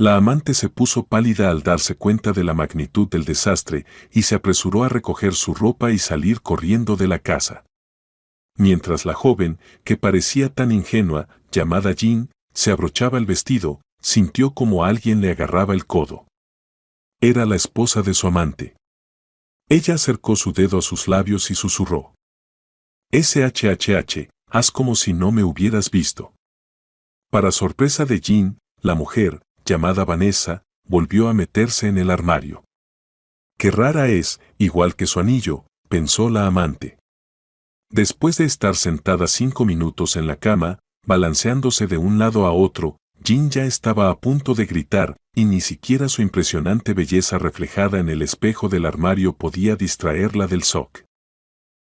La amante se puso pálida al darse cuenta de la magnitud del desastre y se apresuró a recoger su ropa y salir corriendo de la casa. Mientras la joven, que parecía tan ingenua, llamada Jean, se abrochaba el vestido, sintió como alguien le agarraba el codo. Era la esposa de su amante. Ella acercó su dedo a sus labios y susurró: SHHH, haz como si no me hubieras visto. Para sorpresa de Jean, la mujer, llamada Vanessa, volvió a meterse en el armario. Qué rara es, igual que su anillo, pensó la amante. Después de estar sentada 5 minutos en la cama, balanceándose de un lado a otro, Jean ya estaba a punto de gritar, y ni siquiera su impresionante belleza reflejada en el espejo del armario podía distraerla del shock.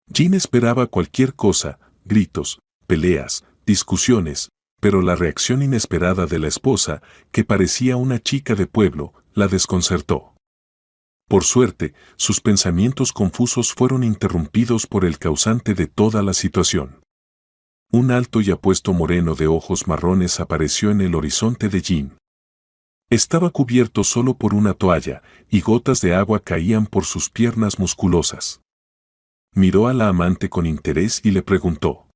Jean esperaba cualquier cosa, gritos, peleas, discusiones, pero la reacción inesperada de la esposa, que parecía una chica de pueblo, la desconcertó. Por suerte, sus pensamientos confusos fueron interrumpidos por el causante de toda la situación. Un alto y apuesto moreno de ojos marrones apareció en el horizonte de Jean. Estaba cubierto solo por una toalla, y gotas de agua caían por sus piernas musculosas. Miró a la amante con interés y le preguntó.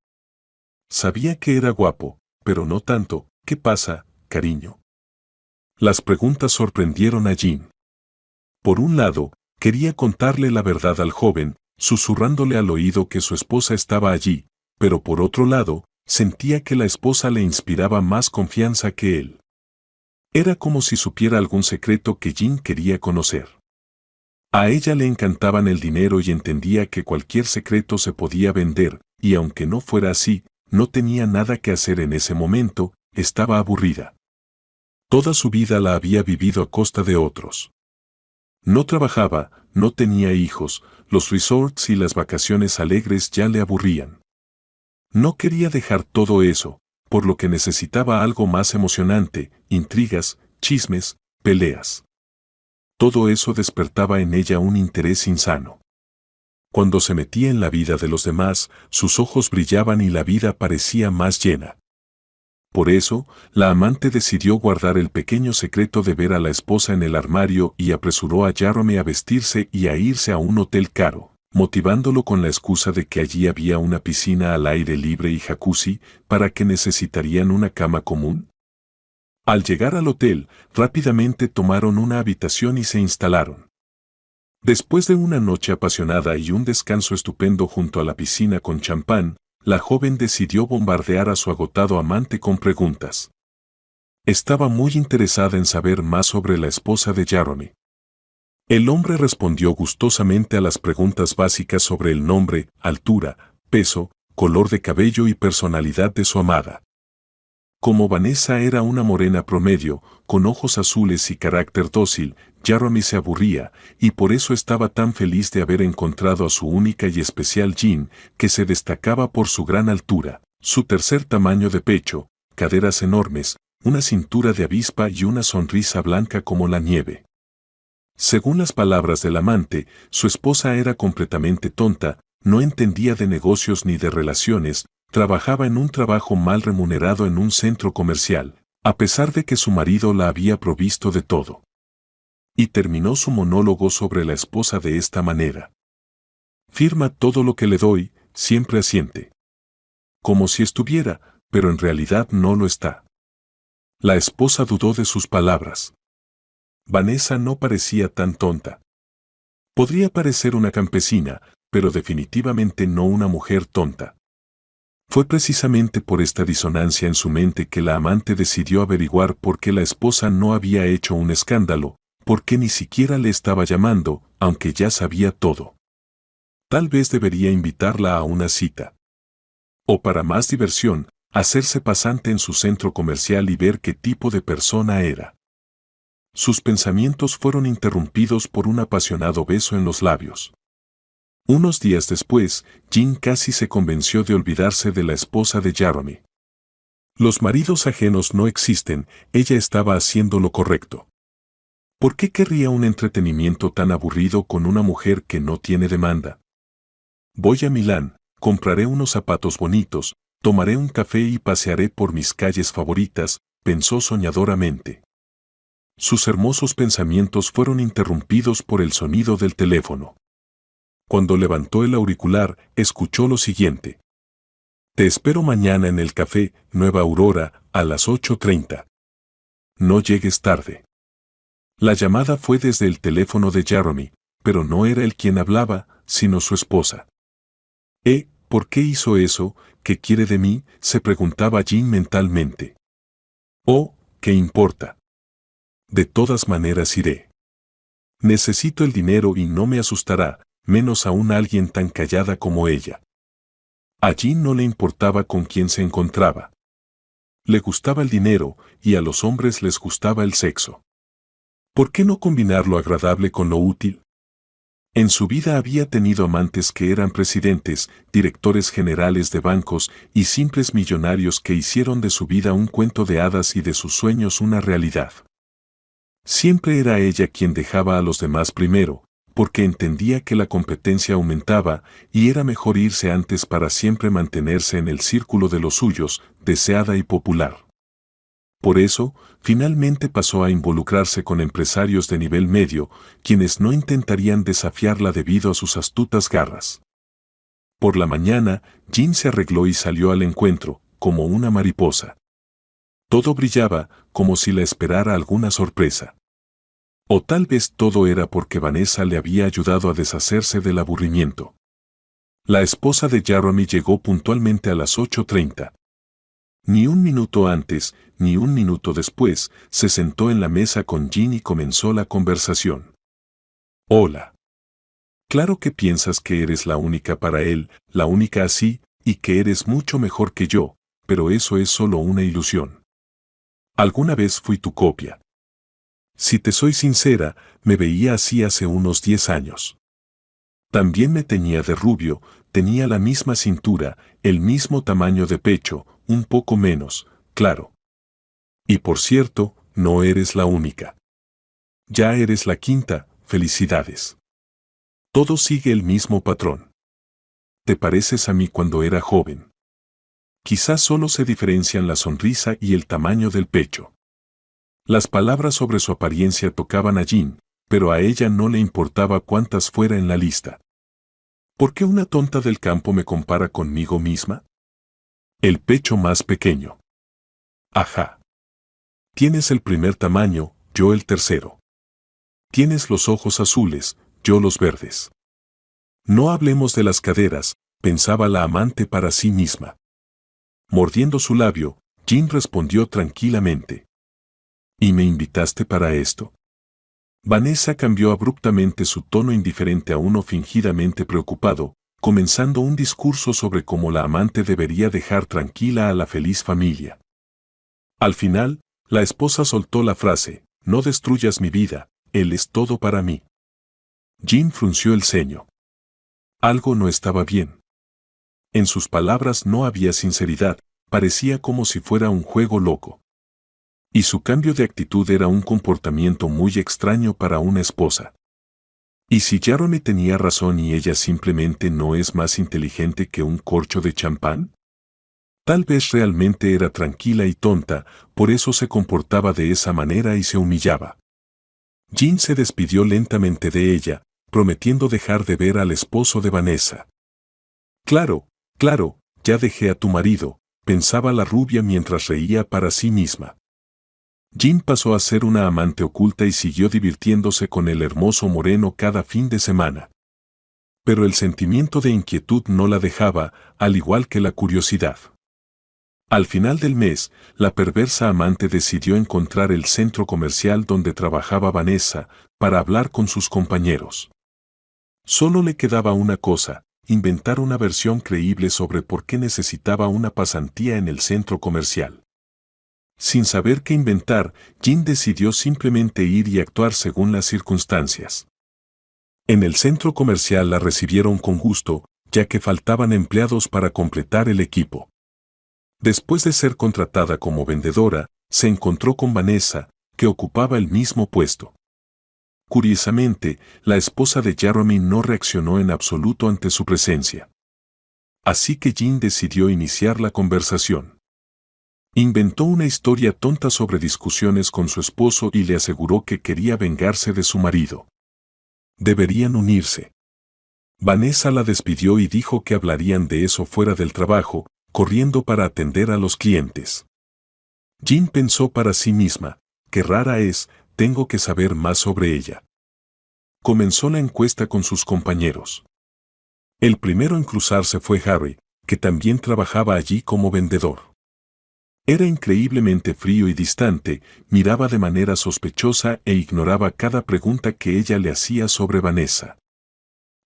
Sabía que era guapo, pero no tanto. ¿Qué pasa, cariño? Las preguntas sorprendieron a Jean. Por un lado, quería contarle la verdad al joven, susurrándole al oído que su esposa estaba allí, pero por otro lado, sentía que la esposa le inspiraba más confianza que él. Era como si supiera algún secreto que Jean quería conocer. A ella le encantaban el dinero y entendía que cualquier secreto se podía vender, y aunque no fuera así, no tenía nada que hacer en ese momento, estaba aburrida. Toda su vida la había vivido a costa de otros. No trabajaba, no tenía hijos, los resorts y las vacaciones alegres ya le aburrían. No quería dejar todo eso, por lo que necesitaba algo más emocionante, intrigas, chismes, peleas. Todo eso despertaba en ella un interés insano. Cuando se metía en la vida de los demás, sus ojos brillaban y la vida parecía más llena. Por eso, la amante decidió guardar el pequeño secreto de ver a la esposa en el armario y apresuró a Jeremy a vestirse y a irse a un hotel caro, motivándolo con la excusa de que allí había una piscina al aire libre y jacuzzi, para que necesitarían una cama común. Al llegar al hotel, rápidamente tomaron una habitación y se instalaron. Después de una noche apasionada y un descanso estupendo junto a la piscina con champán, la joven decidió bombardear a su agotado amante con preguntas. Estaba muy interesada en saber más sobre la esposa de Jeremy. El hombre respondió gustosamente a las preguntas básicas sobre el nombre, altura, peso, color de cabello y personalidad de su amada. Como Vanessa era una morena promedio, con ojos azules y carácter dócil, Jeremy se aburría, y por eso estaba tan feliz de haber encontrado a su única y especial Jean, que se destacaba por su gran altura, su tercer tamaño de pecho, caderas enormes, una cintura de avispa y una sonrisa blanca como la nieve. Según las palabras del amante, su esposa era completamente tonta, no entendía de negocios ni de relaciones, trabajaba en un trabajo mal remunerado en un centro comercial, a pesar de que su marido la había provisto de todo. Y terminó su monólogo sobre la esposa de esta manera. Firma todo lo que le doy, siempre asiente. Como si estuviera, pero en realidad no lo está. La esposa dudó de sus palabras. Vanessa no parecía tan tonta. Podría parecer una campesina, pero definitivamente no una mujer tonta. Fue precisamente por esta disonancia en su mente que la amante decidió averiguar por qué la esposa no había hecho un escándalo, por qué ni siquiera le estaba llamando, aunque ya sabía todo. Tal vez debería invitarla a una cita. O para más diversión, hacerse pasante en su centro comercial y ver qué tipo de persona era. Sus pensamientos fueron interrumpidos por un apasionado beso en los labios. Unos días después, Jean casi se convenció de olvidarse de la esposa de Jeremy. Los maridos ajenos no existen, ella estaba haciendo lo correcto. ¿Por qué querría un entretenimiento tan aburrido con una mujer que no tiene demanda? Voy a Milán, compraré unos zapatos bonitos, tomaré un café y pasearé por mis calles favoritas, pensó soñadoramente. Sus hermosos pensamientos fueron interrumpidos por el sonido del teléfono. Cuando levantó el auricular, escuchó lo siguiente. Te espero mañana en el café Nueva Aurora a las 8:30. No llegues tarde. La llamada fue desde el teléfono de Jeremy, pero no era él quien hablaba, sino su esposa. ¿Por qué hizo eso? ¿Qué quiere de mí?, se preguntaba Jean mentalmente. Oh, ¿qué importa? De todas maneras iré. Necesito el dinero y no me asustará, menos aún alguien tan callada como ella. A Jean no le importaba con quién se encontraba. Le gustaba el dinero y a los hombres les gustaba el sexo. ¿Por qué no combinar lo agradable con lo útil? En su vida había tenido amantes que eran presidentes, directores generales de bancos y simples millonarios que hicieron de su vida un cuento de hadas y de sus sueños una realidad. Siempre era ella quien dejaba a los demás primero, porque entendía que la competencia aumentaba y era mejor irse antes para siempre mantenerse en el círculo de los suyos, deseada y popular. Por eso, finalmente pasó a involucrarse con empresarios de nivel medio, quienes no intentarían desafiarla debido a sus astutas garras. Por la mañana, Jean se arregló y salió al encuentro, como una mariposa. Todo brillaba, como si la esperara alguna sorpresa. O tal vez todo era porque Vanessa le había ayudado a deshacerse del aburrimiento. La esposa de Jeremy llegó puntualmente a las 8:30. Ni un minuto antes, ni un minuto después, se sentó en la mesa con Jean y comenzó la conversación. Hola. Claro que piensas que eres la única para él, la única así, y que eres mucho mejor que yo, pero eso es solo una ilusión. Alguna vez fui tu copia. Si te soy sincera, me veía así hace unos 10 años. También me teñía de rubio, tenía la misma cintura, el mismo tamaño de pecho, un poco menos, claro. Y por cierto, no eres la única. Ya eres la quinta, felicidades. Todo sigue el mismo patrón. Te pareces a mí cuando era joven. Quizás solo se diferencian la sonrisa y el tamaño del pecho. Las palabras sobre su apariencia tocaban a Jean, pero a ella no le importaba cuántas fuera en la lista. ¿Por qué una tonta del campo me compara conmigo misma? El pecho más pequeño. Ajá. Tienes el primer tamaño, yo el tercero. Tienes los ojos azules, yo los verdes. No hablemos de las caderas, pensaba la amante para sí misma. Mordiendo su labio, Jean respondió tranquilamente. ¿Y me invitaste para esto? Vanessa cambió abruptamente su tono indiferente a uno fingidamente preocupado, comenzando un discurso sobre cómo la amante debería dejar tranquila a la feliz familia. Al final, la esposa soltó la frase, no destruyas mi vida, él es todo para mí. Jean frunció el ceño. Algo no estaba bien. En sus palabras no había sinceridad, parecía como si fuera un juego loco. Y su cambio de actitud era un comportamiento muy extraño para una esposa. ¿Y si Jeremy tenía razón y ella simplemente no es más inteligente que un corcho de champán? Tal vez realmente era tranquila y tonta, por eso se comportaba de esa manera y se humillaba. Jean se despidió lentamente de ella, prometiendo dejar de ver al esposo de Vanessa. Claro, claro, ya dejé a tu marido, pensaba la rubia mientras reía para sí misma. Jean pasó a ser una amante oculta y siguió divirtiéndose con el hermoso moreno cada fin de semana. Pero el sentimiento de inquietud no la dejaba, al igual que la curiosidad. Al final del mes, la perversa amante decidió encontrar el centro comercial donde trabajaba Vanessa, para hablar con sus compañeros. Solo le quedaba una cosa, inventar una versión creíble sobre por qué necesitaba una pasantía en el centro comercial. Sin saber qué inventar, Jean decidió simplemente ir y actuar según las circunstancias. En el centro comercial la recibieron con gusto, ya que faltaban empleados para completar el equipo. Después de ser contratada como vendedora, se encontró con Vanessa, que ocupaba el mismo puesto. Curiosamente, la esposa de Jeremy no reaccionó en absoluto ante su presencia. Así que Jean decidió iniciar la conversación. Inventó una historia tonta sobre discusiones con su esposo y le aseguró que quería vengarse de su marido. Deberían unirse. Vanessa la despidió y dijo que hablarían de eso fuera del trabajo, corriendo para atender a los clientes. Jean pensó para sí misma, qué rara es, tengo que saber más sobre ella. Comenzó la encuesta con sus compañeros. El primero en cruzarse fue Harry, que también trabajaba allí como vendedor. Era increíblemente frío y distante, miraba de manera sospechosa e ignoraba cada pregunta que ella le hacía sobre Vanessa.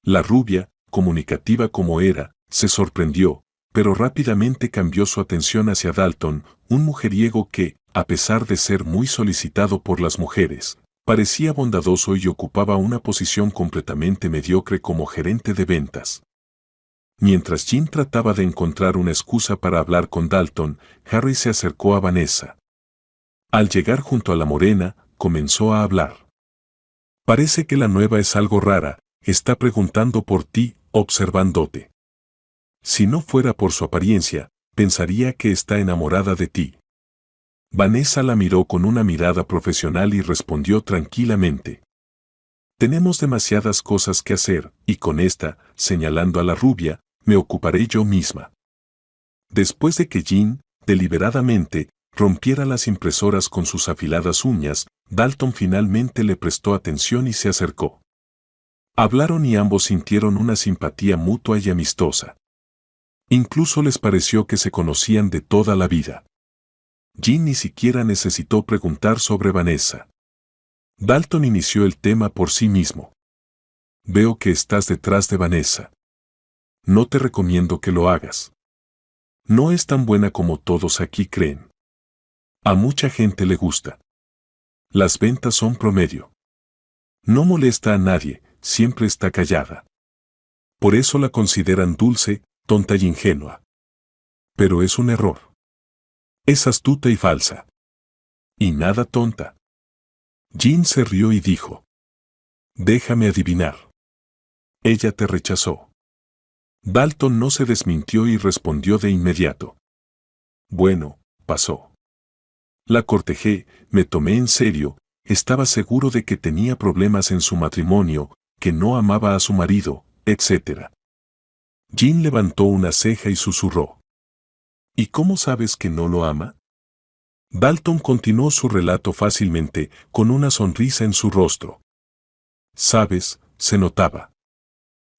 La rubia, comunicativa como era, se sorprendió, pero rápidamente cambió su atención hacia Dalton, un mujeriego que, a pesar de ser muy solicitado por las mujeres, parecía bondadoso y ocupaba una posición completamente mediocre como gerente de ventas. Mientras Jean trataba de encontrar una excusa para hablar con Dalton, Harry se acercó a Vanessa. Al llegar junto a la morena, comenzó a hablar. Parece que la nueva es algo rara, está preguntando por ti, observándote. Si no fuera por su apariencia, pensaría que está enamorada de ti. Vanessa la miró con una mirada profesional y respondió tranquilamente. Tenemos demasiadas cosas que hacer, y con esta, señalando a la rubia, me ocuparé yo misma. Después de que Jean, deliberadamente, rompiera las impresoras con sus afiladas uñas, Dalton finalmente le prestó atención y se acercó. Hablaron y ambos sintieron una simpatía mutua y amistosa. Incluso les pareció que se conocían de toda la vida. Jean ni siquiera necesitó preguntar sobre Vanessa. Dalton inició el tema por sí mismo. Veo que estás detrás de Vanessa. No te recomiendo que lo hagas. No es tan buena como todos aquí creen. A mucha gente le gusta. Las ventas son promedio. No molesta a nadie, siempre está callada. Por eso la consideran dulce, tonta y ingenua. Pero es un error. Es astuta y falsa. Y nada tonta. Jean se rió y dijo. Déjame adivinar. Ella te rechazó. Dalton no se desmintió y respondió de inmediato. Bueno, pasó. La cortejé, me tomé en serio, estaba seguro de que tenía problemas en su matrimonio, que no amaba a su marido, etc. Jean levantó una ceja y susurró. ¿Y cómo sabes que no lo ama? Dalton continuó su relato fácilmente, con una sonrisa en su rostro. Sabes, se notaba.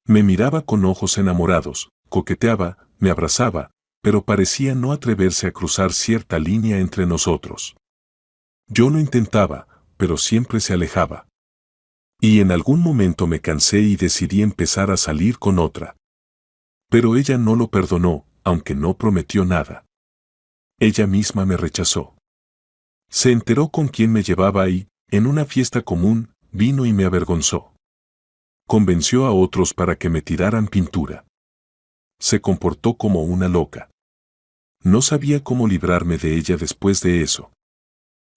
Me miraba con ojos enamorados, coqueteaba, me abrazaba, pero parecía no atreverse a cruzar cierta línea entre nosotros. Yo lo intentaba, pero siempre se alejaba. Y en algún momento me cansé y decidí empezar a salir con otra. Pero ella no lo perdonó, aunque no prometió nada. Ella misma me rechazó. Se enteró con quién me llevaba y, en una fiesta común, vino y me avergonzó. Convenció a otros para que me tiraran pintura. Se comportó como una loca. No sabía cómo librarme de ella después de eso.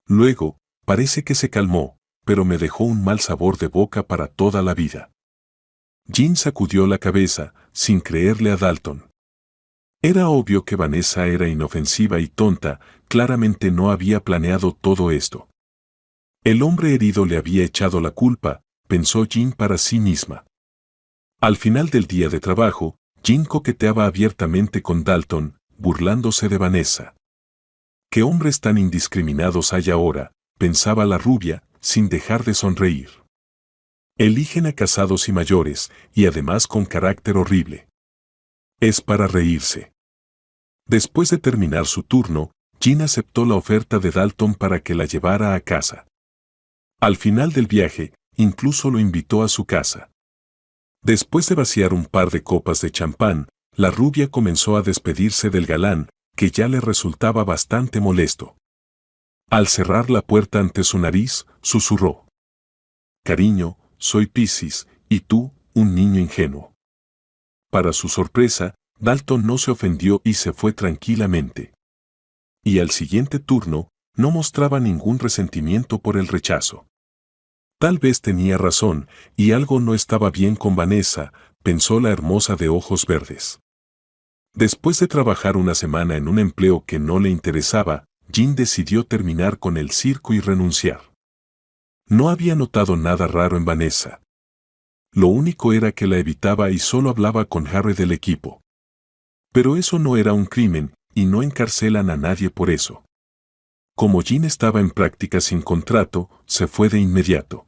Luego, parece que se calmó, pero me dejó un mal sabor de boca para toda la vida. Jean sacudió la cabeza, sin creerle a Dalton. Era obvio que Vanessa era inofensiva y tonta, claramente no había planeado todo esto. El hombre herido le había echado la culpa, pensó Jean para sí misma. Al final del día de trabajo, Jean coqueteaba abiertamente con Dalton, burlándose de Vanessa. ¿Qué hombres tan indiscriminados hay ahora?, pensaba la rubia, sin dejar de sonreír. Eligen a casados y mayores, y además con carácter horrible. Es para reírse. Después de terminar su turno, Jean aceptó la oferta de Dalton para que la llevara a casa. Al final del viaje, incluso lo invitó a su casa. Después de vaciar un par de copas de champán, la rubia comenzó a despedirse del galán, que ya le resultaba bastante molesto. Al cerrar la puerta ante su nariz, susurró. Cariño, soy Piscis, y tú, un niño ingenuo. Para su sorpresa, Dalton no se ofendió y se fue tranquilamente. Y al siguiente turno, no mostraba ningún resentimiento por el rechazo. Tal vez tenía razón, y algo no estaba bien con Vanessa, pensó la hermosa de ojos verdes. Después de trabajar una semana en un empleo que no le interesaba, Jin decidió terminar con el circo y renunciar. No había notado nada raro en Vanessa. Lo único era que la evitaba y solo hablaba con Harry del equipo. Pero eso no era un crimen, y no encarcelan a nadie por eso. Como Jin estaba en práctica sin contrato, se fue de inmediato.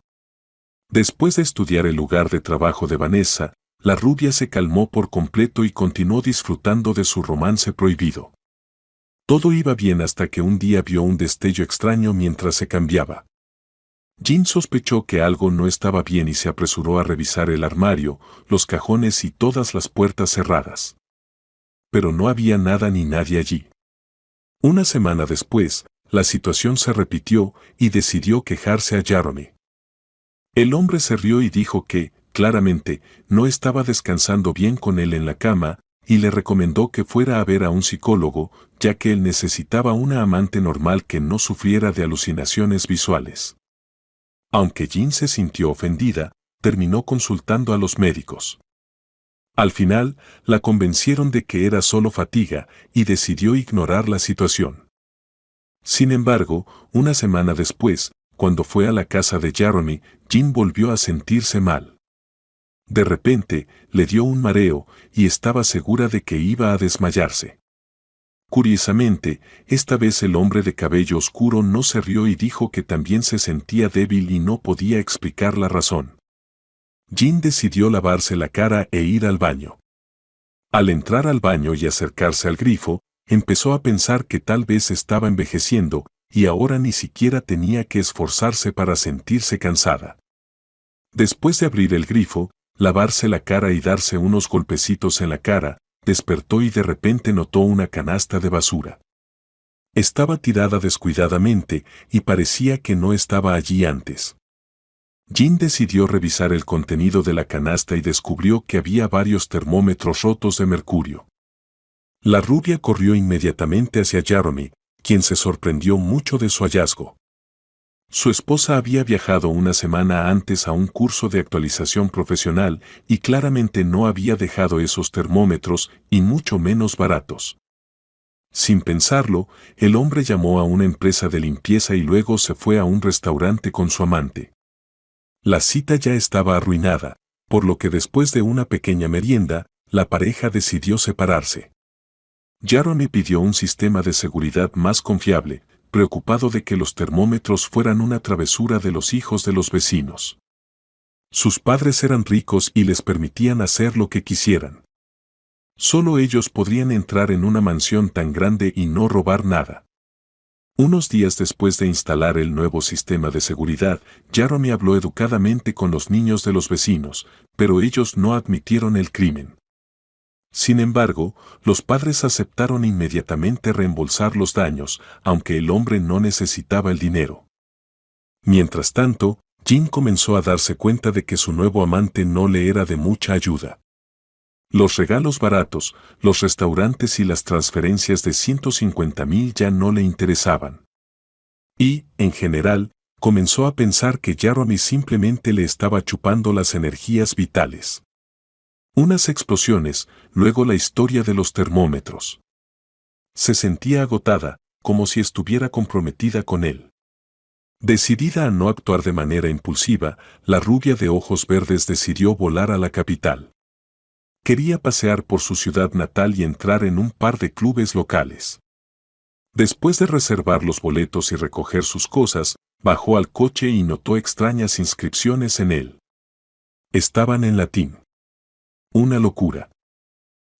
Después de estudiar el lugar de trabajo de Vanessa, la rubia se calmó por completo y continuó disfrutando de su romance prohibido. Todo iba bien hasta que un día vio un destello extraño mientras se cambiaba. Jin sospechó que algo no estaba bien y se apresuró a revisar el armario, los cajones y todas las puertas cerradas. Pero no había nada ni nadie allí. Una semana después, la situación se repitió y decidió quejarse a Jeremy. El hombre se rió y dijo que, claramente, no estaba descansando bien con él en la cama, y le recomendó que fuera a ver a un psicólogo, ya que él necesitaba una amante normal que no sufriera de alucinaciones visuales. Aunque Jin se sintió ofendida, terminó consultando a los médicos. Al final, la convencieron de que era solo fatiga y decidió ignorar la situación. Sin embargo, una semana después, cuando fue a la casa de Jeremy, Jin volvió a sentirse mal. De repente, le dio un mareo y estaba segura de que iba a desmayarse. Curiosamente, esta vez el hombre de cabello oscuro no se rió y dijo que también se sentía débil y no podía explicar la razón. Jin decidió lavarse la cara e ir al baño. Al entrar al baño y acercarse al grifo, empezó a pensar que tal vez estaba envejeciendo, y ahora ni siquiera tenía que esforzarse para sentirse cansada. Después de abrir el grifo, lavarse la cara y darse unos golpecitos en la cara, despertó y de repente notó una canasta de basura. Estaba tirada descuidadamente y parecía que no estaba allí antes. Jin decidió revisar el contenido de la canasta y descubrió que había varios termómetros rotos de mercurio. La rubia corrió inmediatamente hacia Jeremy, quien se sorprendió mucho de su hallazgo. Su esposa había viajado una semana antes a un curso de actualización profesional y claramente no había dejado esos termómetros y mucho menos baratos. Sin pensarlo, el hombre llamó a una empresa de limpieza y luego se fue a un restaurante con su amante. La cita ya estaba arruinada, por lo que después de una pequeña merienda, la pareja decidió separarse. Jeremy pidió un sistema de seguridad más confiable, preocupado de que los termómetros fueran una travesura de los hijos de los vecinos. Sus padres eran ricos y les permitían hacer lo que quisieran. Solo ellos podrían entrar en una mansión tan grande y no robar nada. Unos días después de instalar el nuevo sistema de seguridad, Jeremy habló educadamente con los niños de los vecinos, pero ellos no admitieron el crimen. Sin embargo, los padres aceptaron inmediatamente reembolsar los daños, aunque el hombre no necesitaba el dinero. Mientras tanto, Jin comenzó a darse cuenta de que su nuevo amante no le era de mucha ayuda. Los regalos baratos, los restaurantes y las transferencias de 150,000 ya no le interesaban. Y, en general, comenzó a pensar que Jeremy simplemente le estaba chupando las energías vitales. Unas explosiones, luego la historia de los termómetros. Se sentía agotada, como si estuviera comprometida con él. Decidida a no actuar de manera impulsiva, la rubia de ojos verdes decidió volar a la capital. Quería pasear por su ciudad natal y entrar en un par de clubes locales. Después de reservar los boletos y recoger sus cosas, bajó al coche y notó extrañas inscripciones en él. Estaban en latín. Una locura.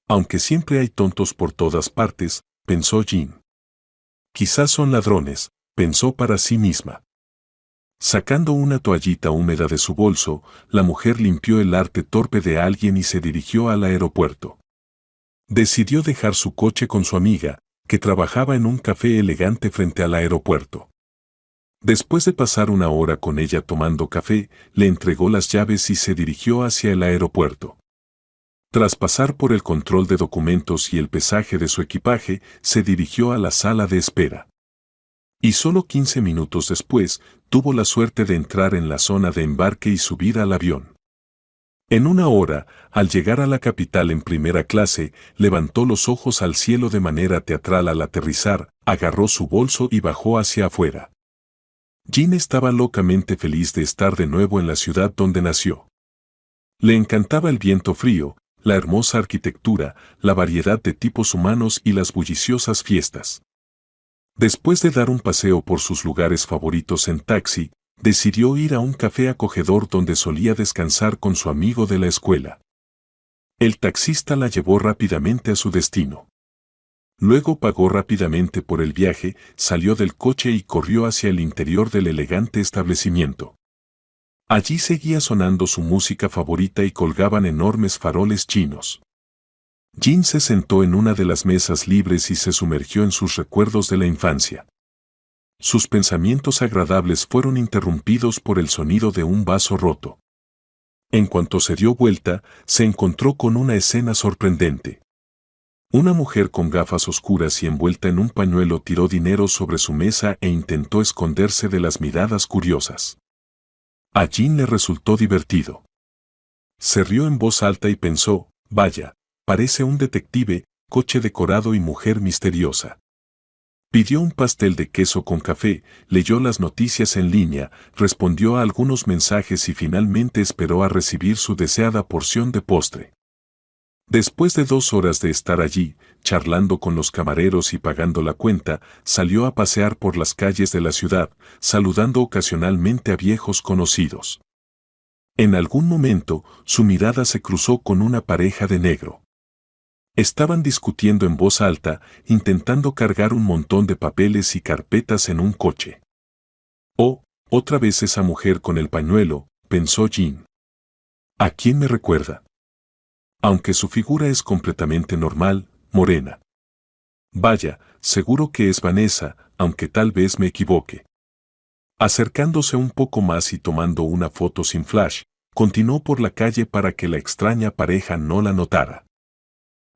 Aunque siempre hay tontos por todas partes, pensó Jin. Quizás son ladrones, pensó para sí misma. Sacando una toallita húmeda de su bolso, la mujer limpió el arte torpe de alguien y se dirigió al aeropuerto. Decidió dejar su coche con su amiga, que trabajaba en un café elegante frente al aeropuerto. Después de pasar una hora con ella tomando café, le entregó las llaves y se dirigió hacia el aeropuerto. Tras pasar por el control de documentos y el pesaje de su equipaje, se dirigió a la sala de espera. Y solo 15 minutos después, tuvo la suerte de entrar en la zona de embarque y subir al avión. En una hora, al llegar a la capital en primera clase, levantó los ojos al cielo de manera teatral al aterrizar, agarró su bolso y bajó hacia afuera. Jean estaba locamente feliz de estar de nuevo en la ciudad donde nació. Le encantaba el viento frío, la hermosa arquitectura, la variedad de tipos humanos y las bulliciosas fiestas. Después de dar un paseo por sus lugares favoritos en taxi, decidió ir a un café acogedor donde solía descansar con su amigo de la escuela. El taxista la llevó rápidamente a su destino. Luego pagó rápidamente por el viaje, salió del coche y corrió hacia el interior del elegante establecimiento. Allí seguía sonando su música favorita y colgaban enormes faroles chinos. Jean se sentó en una de las mesas libres y se sumergió en sus recuerdos de la infancia. Sus pensamientos agradables fueron interrumpidos por el sonido de un vaso roto. En cuanto se dio vuelta, se encontró con una escena sorprendente. Una mujer con gafas oscuras y envuelta en un pañuelo tiró dinero sobre su mesa e intentó esconderse de las miradas curiosas. A Jean le resultó divertido. Se rió en voz alta y pensó, vaya, parece un detective, coche decorado y mujer misteriosa. Pidió un pastel de queso con café, leyó las noticias en línea, respondió a algunos mensajes y finalmente esperó a recibir su deseada porción de postre. Después de 2 horas de estar allí, charlando con los camareros y pagando la cuenta, salió a pasear por las calles de la ciudad, saludando ocasionalmente a viejos conocidos. En algún momento, su mirada se cruzó con una pareja de negro. Estaban discutiendo en voz alta, intentando cargar un montón de papeles y carpetas en un coche. Oh, otra vez esa mujer con el pañuelo, pensó Jean. ¿A quién me recuerda? Aunque su figura es completamente normal, morena. Vaya, seguro que es Vanessa, aunque tal vez me equivoque. Acercándose un poco más y tomando una foto sin flash, continuó por la calle para que la extraña pareja no la notara.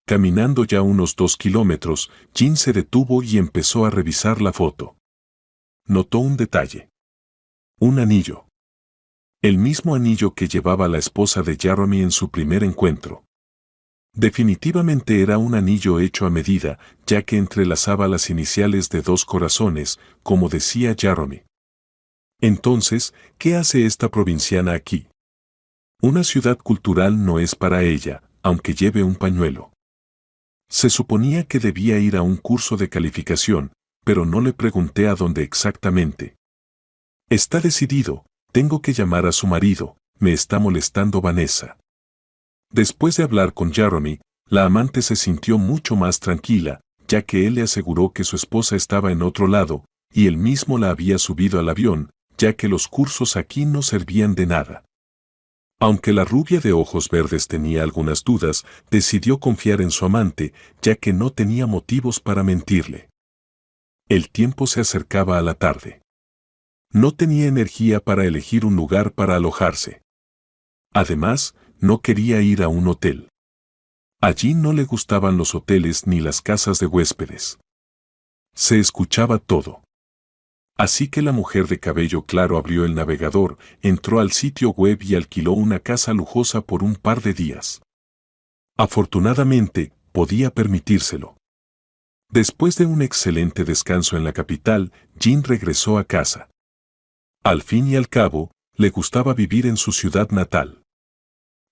Caminando ya unos 2 kilómetros, Jean se detuvo y empezó a revisar la foto. Notó un detalle. Un anillo. El mismo anillo que llevaba la esposa de Jeremy en su primer encuentro. Definitivamente era un anillo hecho a medida, ya que entrelazaba las iniciales de 2 corazones, como decía Jeremy. Entonces, ¿qué hace esta provinciana aquí? Una ciudad cultural no es para ella, aunque lleve un pañuelo. Se suponía que debía ir a un curso de calificación, pero no le pregunté a dónde exactamente. Está decidido, tengo que llamar a su marido, me está molestando Vanessa. Después de hablar con Jeremy, la amante se sintió mucho más tranquila, ya que él le aseguró que su esposa estaba en otro lado, y él mismo la había subido al avión, ya que los cursos aquí no servían de nada. Aunque la rubia de ojos verdes tenía algunas dudas, decidió confiar en su amante, ya que no tenía motivos para mentirle. El tiempo se acercaba a la tarde. No tenía energía para elegir un lugar para alojarse. Además, no quería ir a un hotel. Allí no le gustaban los hoteles ni las casas de huéspedes. Se escuchaba todo. Así que la mujer de cabello claro abrió el navegador, entró al sitio web y alquiló una casa lujosa por un par de días. Afortunadamente, podía permitírselo. Después de un excelente descanso en la capital, Jean regresó a casa. Al fin y al cabo, le gustaba vivir en su ciudad natal.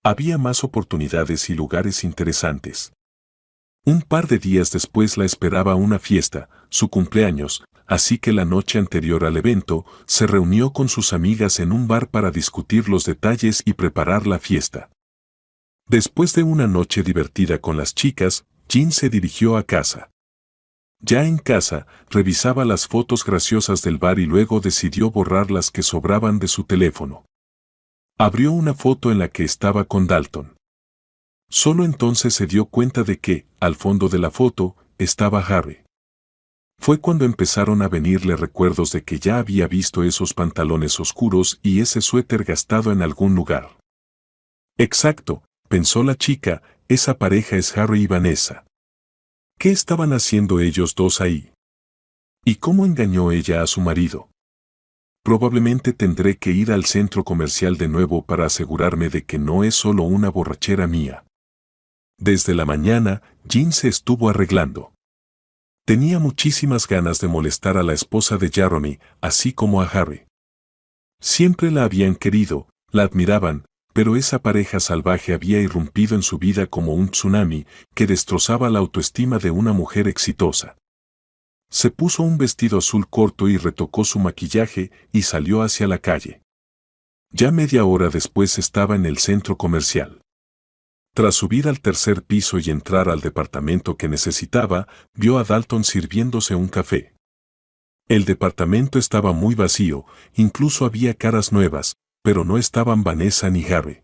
Había más oportunidades y lugares interesantes. Un par de días después la esperaba una fiesta, su cumpleaños, así que la noche anterior al evento, se reunió con sus amigas en un bar para discutir los detalles y preparar la fiesta. Después de una noche divertida con las chicas, Jean se dirigió a casa. Ya en casa, revisaba las fotos graciosas del bar y luego decidió borrar las que sobraban de su teléfono. Abrió una foto en la que estaba con Dalton. Solo entonces se dio cuenta de que, al fondo de la foto, estaba Harry. Fue cuando empezaron a venirle recuerdos de que ya había visto esos pantalones oscuros y ese suéter gastado en algún lugar. Exacto, pensó la chica, esa pareja es Harry y Vanessa. ¿Qué estaban haciendo ellos dos ahí? ¿Y cómo engañó ella a su marido? Probablemente tendré que ir al centro comercial de nuevo para asegurarme de que no es solo una borrachera mía. Desde la mañana, Jean se estuvo arreglando. Tenía muchísimas ganas de molestar a la esposa de Jeremy, así como a Harry. Siempre la habían querido, la admiraban, pero esa pareja salvaje había irrumpido en su vida como un tsunami que destrozaba la autoestima de una mujer exitosa. Se puso un vestido azul corto y retocó su maquillaje y salió hacia la calle. Ya media hora después estaba en el centro comercial. Tras subir al tercer piso y entrar al departamento que necesitaba, vio a Dalton sirviéndose un café. El departamento estaba muy vacío, incluso había caras nuevas, pero no estaban Vanessa ni Harry.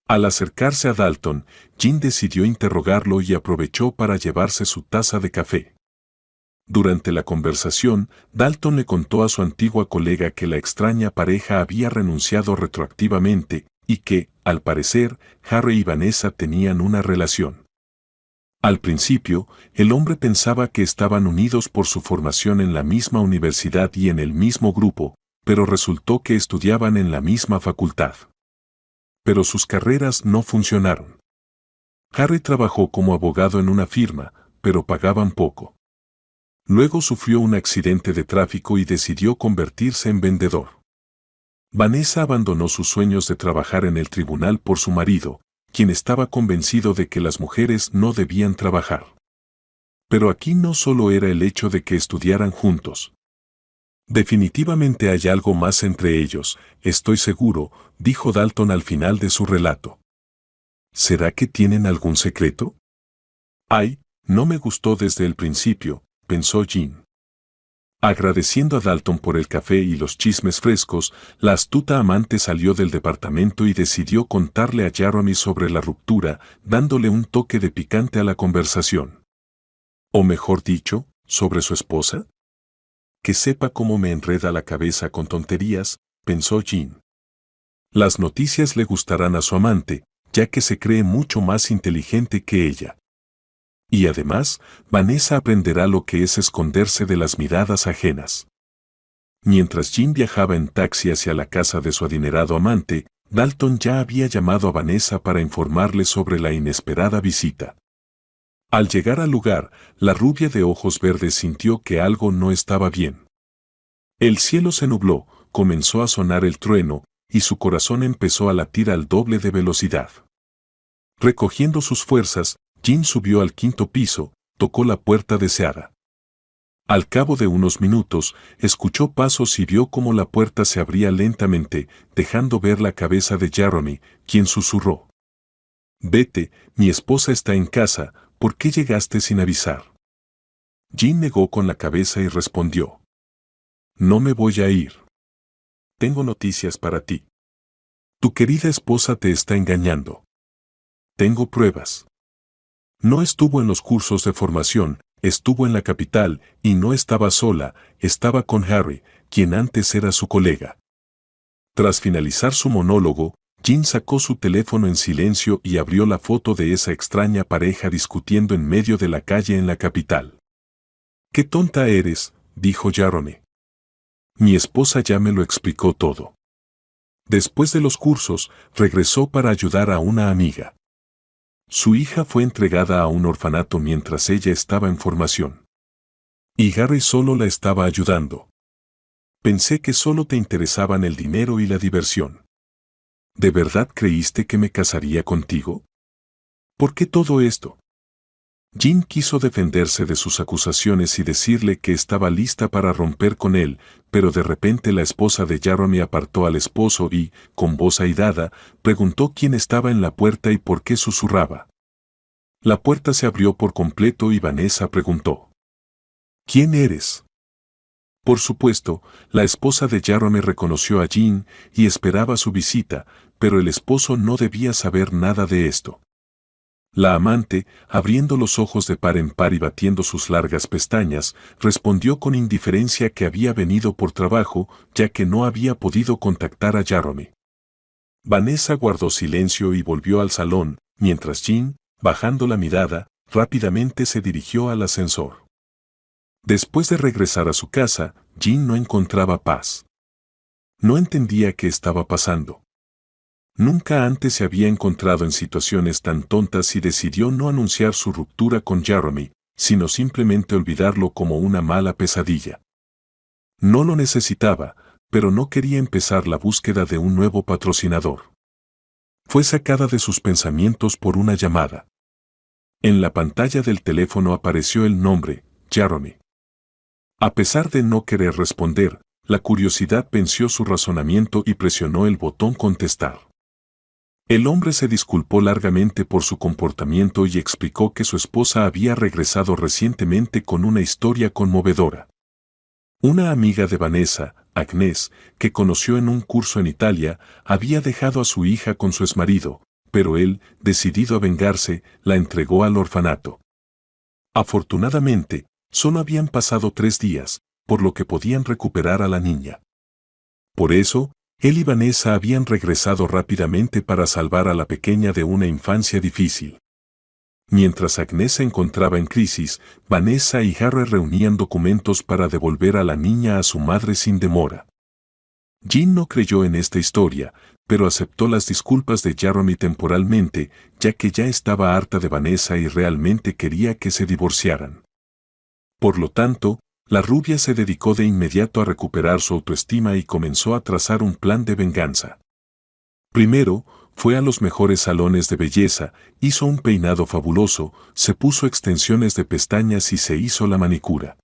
Al acercarse a Dalton, Jean decidió interrogarlo y aprovechó para llevarse su taza de café. Durante la conversación, Dalton le contó a su antigua colega que la extraña pareja había renunciado retroactivamente y que, al parecer, Harry y Vanessa tenían una relación. Al principio, el hombre pensaba que estaban unidos por su formación en la misma universidad y en el mismo grupo, pero resultó que estudiaban en la misma facultad. Pero sus carreras no funcionaron. Harry trabajó como abogado en una firma, pero pagaban poco. Luego sufrió un accidente de tráfico y decidió convertirse en vendedor. Vanessa abandonó sus sueños de trabajar en el tribunal por su marido, quien estaba convencido de que las mujeres no debían trabajar. Pero aquí no solo era el hecho de que estudiaran juntos. Definitivamente hay algo más entre ellos, estoy seguro, dijo Dalton al final de su relato. ¿Será que tienen algún secreto? Ay, no me gustó desde el principio, pensó Jean. Agradeciendo a Dalton por el café y los chismes frescos, la astuta amante salió del departamento y decidió contarle a Jeremy sobre la ruptura, dándole un toque de picante a la conversación. O mejor dicho, sobre su esposa. Que sepa cómo me enreda la cabeza con tonterías, pensó Jean. Las noticias le gustarán a su amante, ya que se cree mucho más inteligente que ella. Y además, Vanessa aprenderá lo que es esconderse de las miradas ajenas. Mientras Jean viajaba en taxi hacia la casa de su adinerado amante, Dalton ya había llamado a Vanessa para informarle sobre la inesperada visita. Al llegar al lugar, la rubia de ojos verdes sintió que algo no estaba bien. El cielo se nubló, comenzó a sonar el trueno, y su corazón empezó a latir al doble de velocidad. Recogiendo sus fuerzas, Jean subió al quinto piso, tocó la puerta deseada. Al cabo de unos minutos, escuchó pasos y vio cómo la puerta se abría lentamente, dejando ver la cabeza de Jeremy, quien susurró. «Vete, mi esposa está en casa, ¿por qué llegaste sin avisar?» Jean negó con la cabeza y respondió. «No me voy a ir. Tengo noticias para ti. Tu querida esposa te está engañando. Tengo pruebas. No estuvo en los cursos de formación, estuvo en la capital, y no estaba sola, estaba con Harry, quien antes era su colega». Tras finalizar su monólogo, Jean sacó su teléfono en silencio y abrió la foto de esa extraña pareja discutiendo en medio de la calle en la capital. «Qué tonta eres», dijo Jeremy. «Mi esposa ya me lo explicó todo». Después de los cursos, regresó para ayudar a una amiga. Su hija fue entregada a un orfanato mientras ella estaba en formación. Y Harry solo la estaba ayudando. «Pensé que solo te interesaban el dinero y la diversión. ¿De verdad creíste que me casaría contigo? ¿Por qué todo esto?» Jean quiso defenderse de sus acusaciones y decirle que estaba lista para romper con él, pero de repente la esposa de Jeremy apartó al esposo y, con voz airada, preguntó quién estaba en la puerta y por qué susurraba. La puerta se abrió por completo y Vanessa preguntó. «¿Quién eres?» Por supuesto, la esposa de Jeremy reconoció a Jean y esperaba su visita, pero el esposo no debía saber nada de esto. La amante, abriendo los ojos de par en par y batiendo sus largas pestañas, respondió con indiferencia que había venido por trabajo, ya que no había podido contactar a Jeremy. Vanessa guardó silencio y volvió al salón, mientras Jean, bajando la mirada, rápidamente se dirigió al ascensor. Después de regresar a su casa, Jean no encontraba paz. No entendía qué estaba pasando. Nunca antes se había encontrado en situaciones tan tontas y decidió no anunciar su ruptura con Jeremy, sino simplemente olvidarlo como una mala pesadilla. No lo necesitaba, pero no quería empezar la búsqueda de un nuevo patrocinador. Fue sacada de sus pensamientos por una llamada. En la pantalla del teléfono apareció el nombre, Jeremy. A pesar de no querer responder, la curiosidad venció su razonamiento y presionó el botón contestar. El hombre se disculpó largamente por su comportamiento y explicó que su esposa había regresado recientemente con una historia conmovedora. Una amiga de Vanessa, Agnès, que conoció en un curso en Italia, había dejado a su hija con su exmarido, pero él, decidido a vengarse, la entregó al orfanato. Afortunadamente, solo habían pasado 3 días, por lo que podían recuperar a la niña. Por eso, él y Vanessa habían regresado rápidamente para salvar a la pequeña de una infancia difícil. Mientras Agnès se encontraba en crisis, Vanessa y Harry reunían documentos para devolver a la niña a su madre sin demora. Jean no creyó en esta historia, pero aceptó las disculpas de Jeremy temporalmente, ya que ya estaba harta de Vanessa y realmente quería que se divorciaran. Por lo tanto, la rubia se dedicó de inmediato a recuperar su autoestima y comenzó a trazar un plan de venganza. Primero, fue a los mejores salones de belleza, hizo un peinado fabuloso, se puso extensiones de pestañas y se hizo la manicura.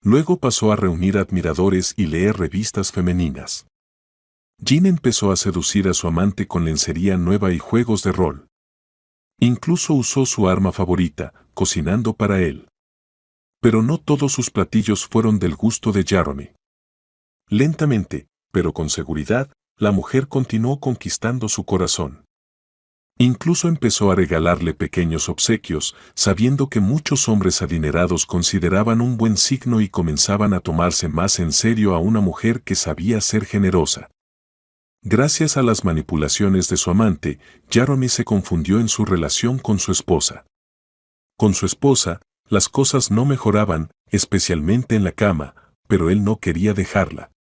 Luego pasó a reunir admiradores y leer revistas femeninas. Jean empezó a seducir a su amante con lencería nueva y juegos de rol. Incluso usó su arma favorita, cocinando para él. Pero no todos sus platillos fueron del gusto de Jeremy. Lentamente, pero con seguridad, la mujer continuó conquistando su corazón. Incluso empezó a regalarle pequeños obsequios, sabiendo que muchos hombres adinerados consideraban un buen signo y comenzaban a tomarse más en serio a una mujer que sabía ser generosa. Gracias a las manipulaciones de su amante, Jeremy se confundió en su relación con su esposa. Con su esposa, las cosas no mejoraban, especialmente en la cama, pero él no quería dejarla.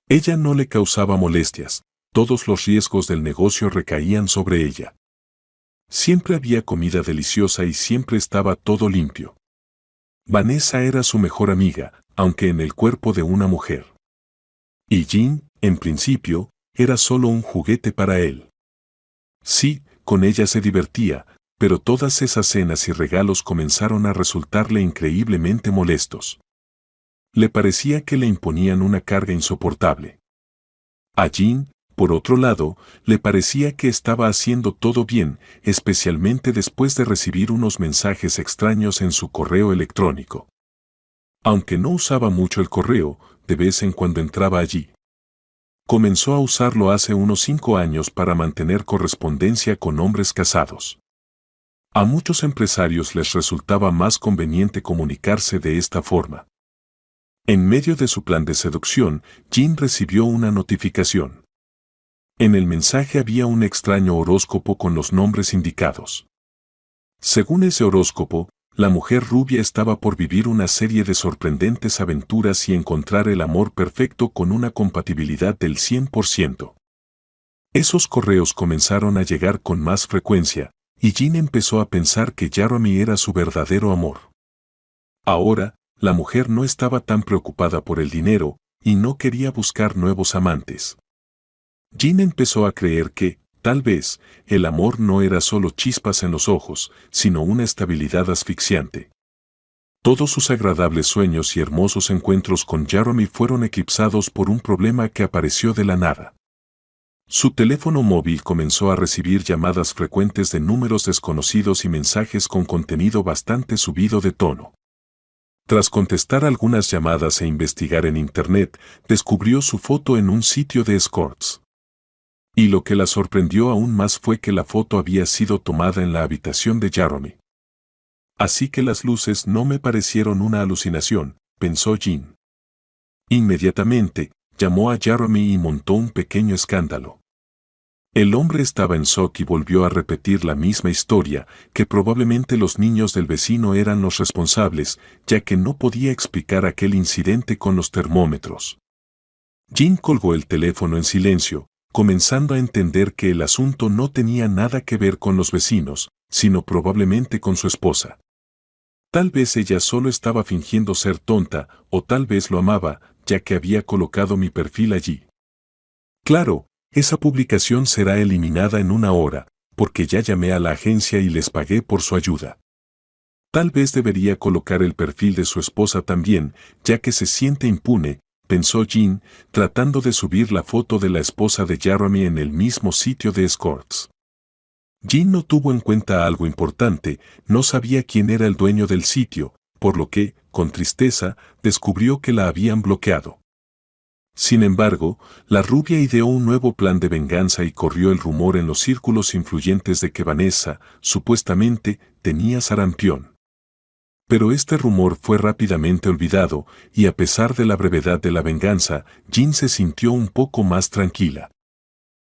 Ella no le causaba molestias, todos los riesgos del negocio recaían sobre ella. Siempre había comida deliciosa y siempre estaba todo limpio. Vanessa era su mejor amiga, aunque en el cuerpo de una mujer. Y Jean, en principio, era solo un juguete para él. Sí, con ella se divertía, pero todas esas cenas y regalos comenzaron a resultarle increíblemente molestos. Le parecía que le imponían una carga insoportable. A Jean, por otro lado, le parecía que estaba haciendo todo bien, especialmente después de recibir unos mensajes extraños en su correo electrónico. Aunque no usaba mucho el correo, de vez en cuando entraba allí. Comenzó a usarlo hace unos 5 años para mantener correspondencia con hombres casados. A muchos empresarios les resultaba más conveniente comunicarse de esta forma. En medio de su plan de seducción, Jean recibió una notificación. En el mensaje había un extraño horóscopo con los nombres indicados. Según ese horóscopo, la mujer rubia estaba por vivir una serie de sorprendentes aventuras y encontrar el amor perfecto con una compatibilidad del 100%. Esos correos comenzaron a llegar con más frecuencia, y Jean empezó a pensar que Jeremy era su verdadero amor. Ahora, la mujer no estaba tan preocupada por el dinero, y no quería buscar nuevos amantes. Jean empezó a creer que, tal vez, el amor no era solo chispas en los ojos, sino una estabilidad asfixiante. Todos sus agradables sueños y hermosos encuentros con Jeremy fueron eclipsados por un problema que apareció de la nada. Su teléfono móvil comenzó a recibir llamadas frecuentes de números desconocidos y mensajes con contenido bastante subido de tono. Tras contestar algunas llamadas e investigar en Internet, descubrió su foto en un sitio de escorts. Y lo que la sorprendió aún más fue que la foto había sido tomada en la habitación de Jeremy. Así que las luces no me parecieron una alucinación, pensó Jean. Inmediatamente, llamó a Jeremy y montó un pequeño escándalo. El hombre estaba en shock y volvió a repetir la misma historia, que probablemente los niños del vecino eran los responsables, ya que no podía explicar aquel incidente con los termómetros. Jean colgó el teléfono en silencio, comenzando a entender que el asunto no tenía nada que ver con los vecinos, sino probablemente con su esposa. Tal vez ella solo estaba fingiendo ser tonta, o tal vez lo amaba, ya que había colocado mi perfil allí. Claro, esa publicación será eliminada en una hora, porque ya llamé a la agencia y les pagué por su ayuda. Tal vez debería colocar el perfil de su esposa también, ya que se siente impune, pensó Jean, tratando de subir la foto de la esposa de Jeremy en el mismo sitio de escorts. Jean no tuvo en cuenta algo importante, no sabía quién era el dueño del sitio, por lo que, con tristeza, descubrió que la habían bloqueado. Sin embargo, la rubia ideó un nuevo plan de venganza y corrió el rumor en los círculos influyentes de que Vanessa, supuestamente, tenía sarampión. Pero este rumor fue rápidamente olvidado, y a pesar de la brevedad de la venganza, Jean se sintió un poco más tranquila.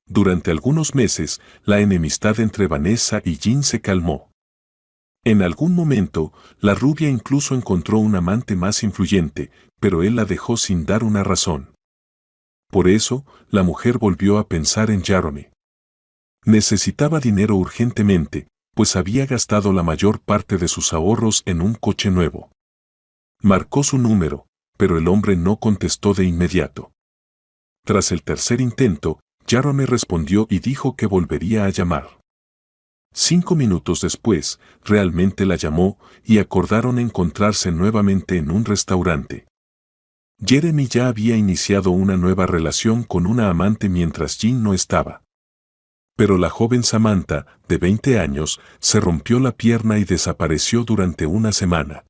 Durante algunos meses, la enemistad entre Vanessa y Jean se calmó. En algún momento, la rubia incluso encontró un amante más influyente, pero él la dejó sin dar una razón. Por eso, la mujer volvió a pensar en Jeremy. Necesitaba dinero urgentemente, pues había gastado la mayor parte de sus ahorros en un coche nuevo. Marcó su número, pero el hombre no contestó de inmediato. Tras el tercer intento, Jeremy respondió y dijo que volvería a llamar. 5 minutos después, realmente la llamó y acordaron encontrarse nuevamente en un restaurante. Jeremy ya había iniciado una nueva relación con una amante mientras Jean no estaba. Pero la joven Samantha, de 20 años, se rompió la pierna y desapareció durante una semana.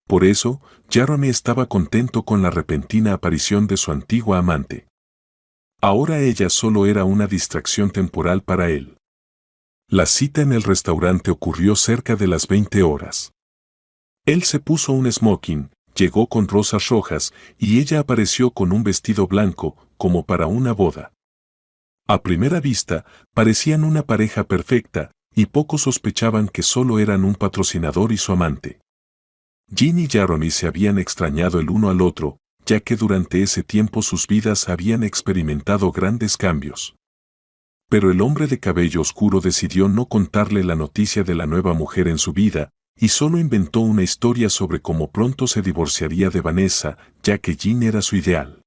Por eso, Jeremy estaba contento con la repentina aparición de su antigua amante. Ahora ella solo era una distracción temporal para él. La cita en el restaurante ocurrió cerca de las 20 horas. Él se puso un smoking, llegó con rosas rojas y ella apareció con un vestido blanco, como para una boda. A primera vista, parecían una pareja perfecta, y pocos sospechaban que solo eran un patrocinador y su amante. Jean y Jeremy se habían extrañado el uno al otro, ya que durante ese tiempo sus vidas habían experimentado grandes cambios. Pero el hombre de cabello oscuro decidió no contarle la noticia de la nueva mujer en su vida, y solo inventó una historia sobre cómo pronto se divorciaría de Vanessa, ya que Jean era su ideal.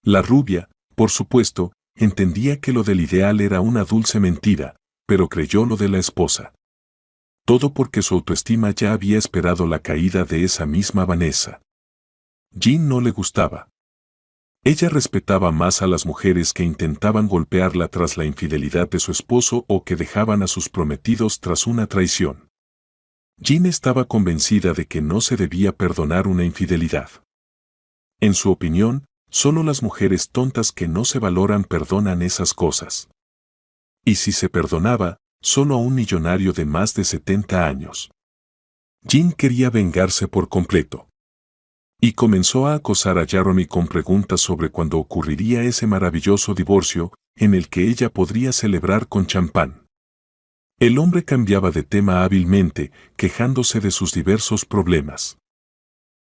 La rubia, por supuesto, entendía que lo del ideal era una dulce mentira, pero creyó lo de la esposa. Todo porque su autoestima ya había esperado la caída de esa misma Vanessa. Jean no le gustaba. Ella respetaba más a las mujeres que intentaban golpearla tras la infidelidad de su esposo o que dejaban a sus prometidos tras una traición. Jean estaba convencida de que no se debía perdonar una infidelidad. En su opinión, solo las mujeres tontas que no se valoran perdonan esas cosas. Y si se perdonaba, solo a un millonario de más de 70 años. Jean quería vengarse por completo. Y comenzó a acosar a Jeremy con preguntas sobre cuándo ocurriría ese maravilloso divorcio, en el que ella podría celebrar con champán. El hombre cambiaba de tema hábilmente, quejándose de sus diversos problemas.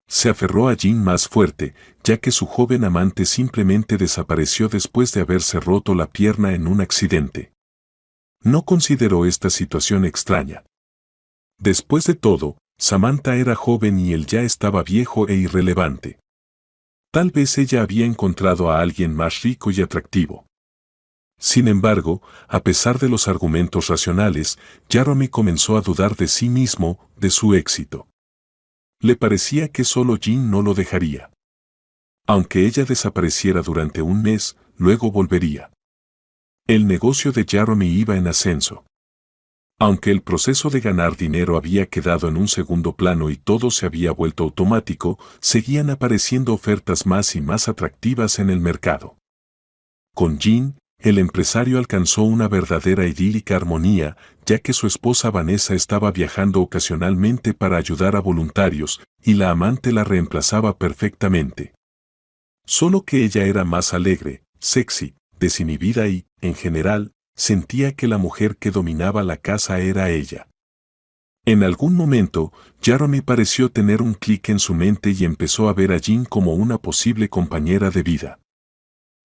Se aferró a Jean más fuerte, ya que su joven amante simplemente desapareció después de haberse roto la pierna en un accidente. No consideró esta situación extraña. Después de todo, Samantha era joven y él ya estaba viejo e irrelevante. Tal vez ella había encontrado a alguien más rico y atractivo. Sin embargo, a pesar de los argumentos racionales, Jeremy comenzó a dudar de sí mismo, de su éxito. Le parecía que solo Jean no lo dejaría. Aunque ella desapareciera durante un mes, luego volvería. El negocio de Jeremy iba en ascenso. Aunque el proceso de ganar dinero había quedado en un segundo plano y todo se había vuelto automático, seguían apareciendo ofertas más y más atractivas en el mercado. Con Jean, el empresario alcanzó una verdadera idílica armonía, ya que su esposa Vanessa estaba viajando ocasionalmente para ayudar a voluntarios, y la amante la reemplazaba perfectamente. Solo que ella era más alegre, sexy, desinhibida y, en general, sentía que la mujer que dominaba la casa era ella. En algún momento, Jeremy pareció tener un clic en su mente y empezó a ver a Jean como una posible compañera de vida.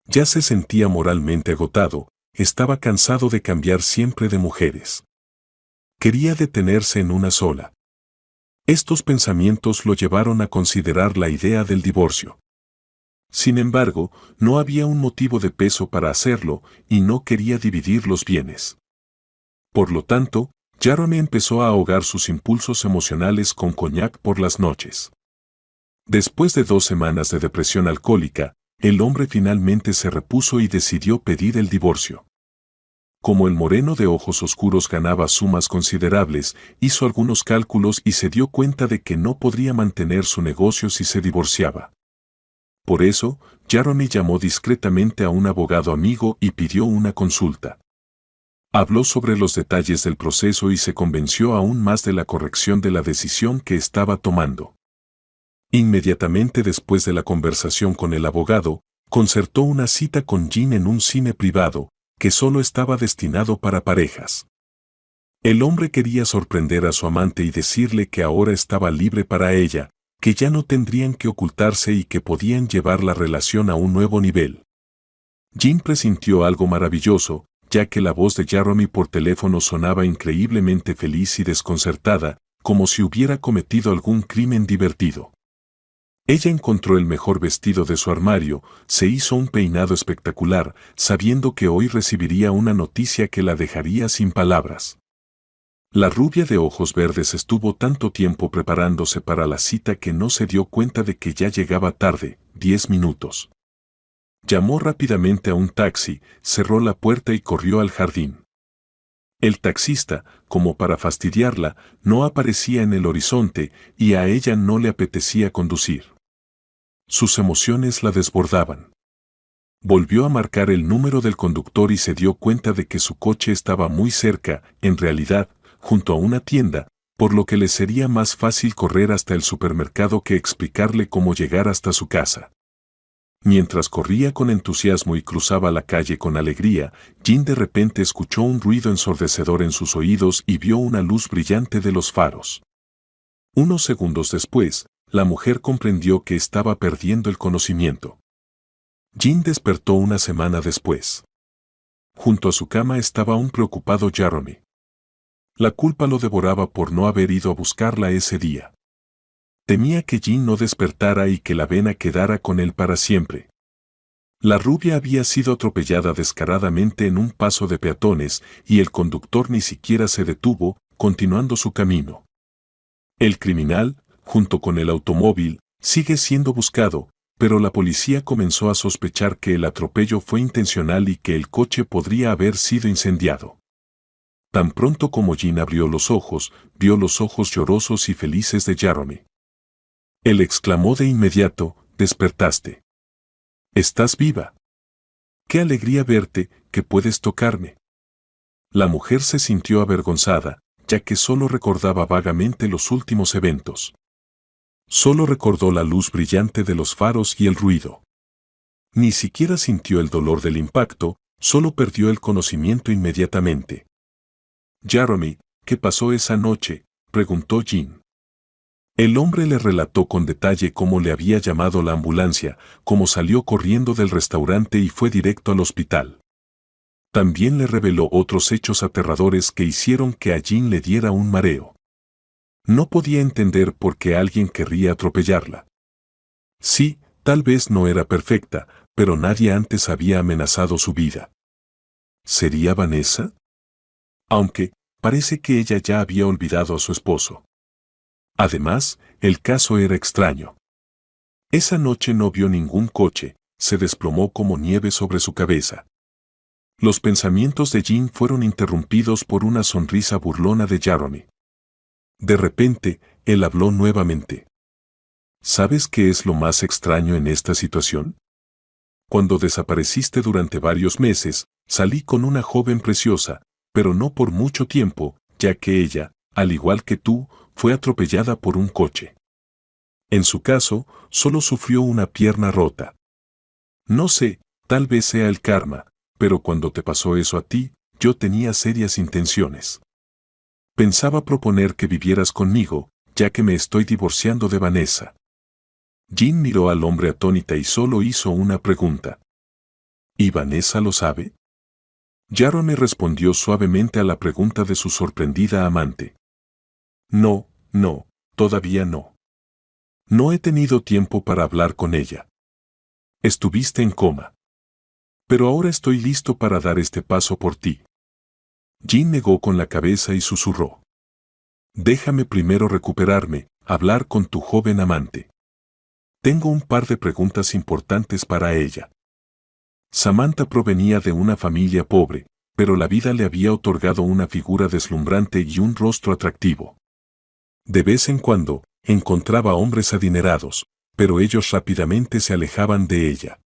Ya se sentía moralmente agotado, estaba cansado de cambiar siempre de mujeres. Quería detenerse en una sola. Estos pensamientos lo llevaron a considerar la idea del divorcio. Sin embargo, no había un motivo de peso para hacerlo y no quería dividir los bienes. Por lo tanto, Jeremy empezó a ahogar sus impulsos emocionales con coñac por las noches. Después de 2 semanas de depresión alcohólica, el hombre finalmente se repuso y decidió pedir el divorcio. Como el moreno de ojos oscuros ganaba sumas considerables, hizo algunos cálculos y se dio cuenta de que no podría mantener su negocio si se divorciaba. Por eso, Jeremy llamó discretamente a un abogado amigo y pidió una consulta. Habló sobre los detalles del proceso y se convenció aún más de la corrección de la decisión que estaba tomando. Inmediatamente después de la conversación con el abogado, concertó una cita con Jean en un cine privado, que solo estaba destinado para parejas. El hombre quería sorprender a su amante y decirle que ahora estaba libre para ella, que ya no tendrían que ocultarse y que podían llevar la relación a un nuevo nivel. Jean presintió algo maravilloso, ya que la voz de Jeremy por teléfono sonaba increíblemente feliz y desconcertada, como si hubiera cometido algún crimen divertido. Ella encontró el mejor vestido de su armario, se hizo un peinado espectacular, sabiendo que hoy recibiría una noticia que la dejaría sin palabras. La rubia de ojos verdes estuvo tanto tiempo preparándose para la cita que no se dio cuenta de que ya llegaba tarde, 10 minutos. Llamó rápidamente a un taxi, cerró la puerta y corrió al jardín. El taxista, como para fastidiarla, no aparecía en el horizonte y a ella no le apetecía conducir. Sus emociones la desbordaban. Volvió a marcar el número del conductor y se dio cuenta de que su coche estaba muy cerca, en realidad, junto a una tienda, por lo que le sería más fácil correr hasta el supermercado que explicarle cómo llegar hasta su casa. Mientras corría con entusiasmo y cruzaba la calle con alegría, Jean de repente escuchó un ruido ensordecedor en sus oídos y vio una luz brillante de los faros. Unos segundos después, la mujer comprendió que estaba perdiendo el conocimiento. Jean despertó una semana después. Junto a su cama estaba un preocupado Jeremy. La culpa lo devoraba por no haber ido a buscarla ese día. Temía que Jean no despertara y que la vena quedara con él para siempre. La rubia había sido atropellada descaradamente en un paso de peatones y el conductor ni siquiera se detuvo, continuando su camino. El criminal, junto con el automóvil, sigue siendo buscado, pero la policía comenzó a sospechar que el atropello fue intencional y que el coche podría haber sido incendiado. Tan pronto como Jean abrió los ojos, vio los ojos llorosos y felices de Jeremy. Él exclamó de inmediato: «Despertaste. Estás viva. Qué alegría verte, que puedes tocarme». La mujer se sintió avergonzada, ya que solo recordaba vagamente los últimos eventos. Solo recordó la luz brillante de los faros y el ruido. Ni siquiera sintió el dolor del impacto, solo perdió el conocimiento inmediatamente. «Jeremy, ¿qué pasó esa noche?», preguntó Jean. El hombre le relató con detalle cómo le había llamado la ambulancia, cómo salió corriendo del restaurante y fue directo al hospital. También le reveló otros hechos aterradores que hicieron que a Jean le diera un mareo. No podía entender por qué alguien querría atropellarla. Sí, tal vez no era perfecta, pero nadie antes había amenazado su vida. ¿Sería Vanessa? Aunque, parece que ella ya había olvidado a su esposo. Además, el caso era extraño. Esa noche no vio ningún coche, se desplomó como nieve sobre su cabeza. Los pensamientos de Jean fueron interrumpidos por una sonrisa burlona de Jeremy. De repente, él habló nuevamente. ¿Sabes qué es lo más extraño en esta situación? Cuando desapareciste durante varios meses, salí con una joven preciosa, pero no por mucho tiempo, ya que ella, al igual que tú, fue atropellada por un coche. En su caso, solo sufrió una pierna rota. No sé, tal vez sea el karma, pero cuando te pasó eso a ti, yo tenía serias intenciones. Pensaba proponer que vivieras conmigo, ya que me estoy divorciando de Vanessa. Jean miró al hombre atónita y solo hizo una pregunta. ¿Y Vanessa lo sabe? Jeremy respondió suavemente a la pregunta de su sorprendida amante. No, todavía no. No he tenido tiempo para hablar con ella. Estuviste en coma. Pero ahora estoy listo para dar este paso por ti. Jean negó con la cabeza y susurró. Déjame primero recuperarme, hablar con tu joven amante. Tengo un par de preguntas importantes para ella. Samantha provenía de una familia pobre, pero la vida le había otorgado una figura deslumbrante y un rostro atractivo. De vez en cuando, encontraba hombres adinerados, pero ellos rápidamente se alejaban de ella.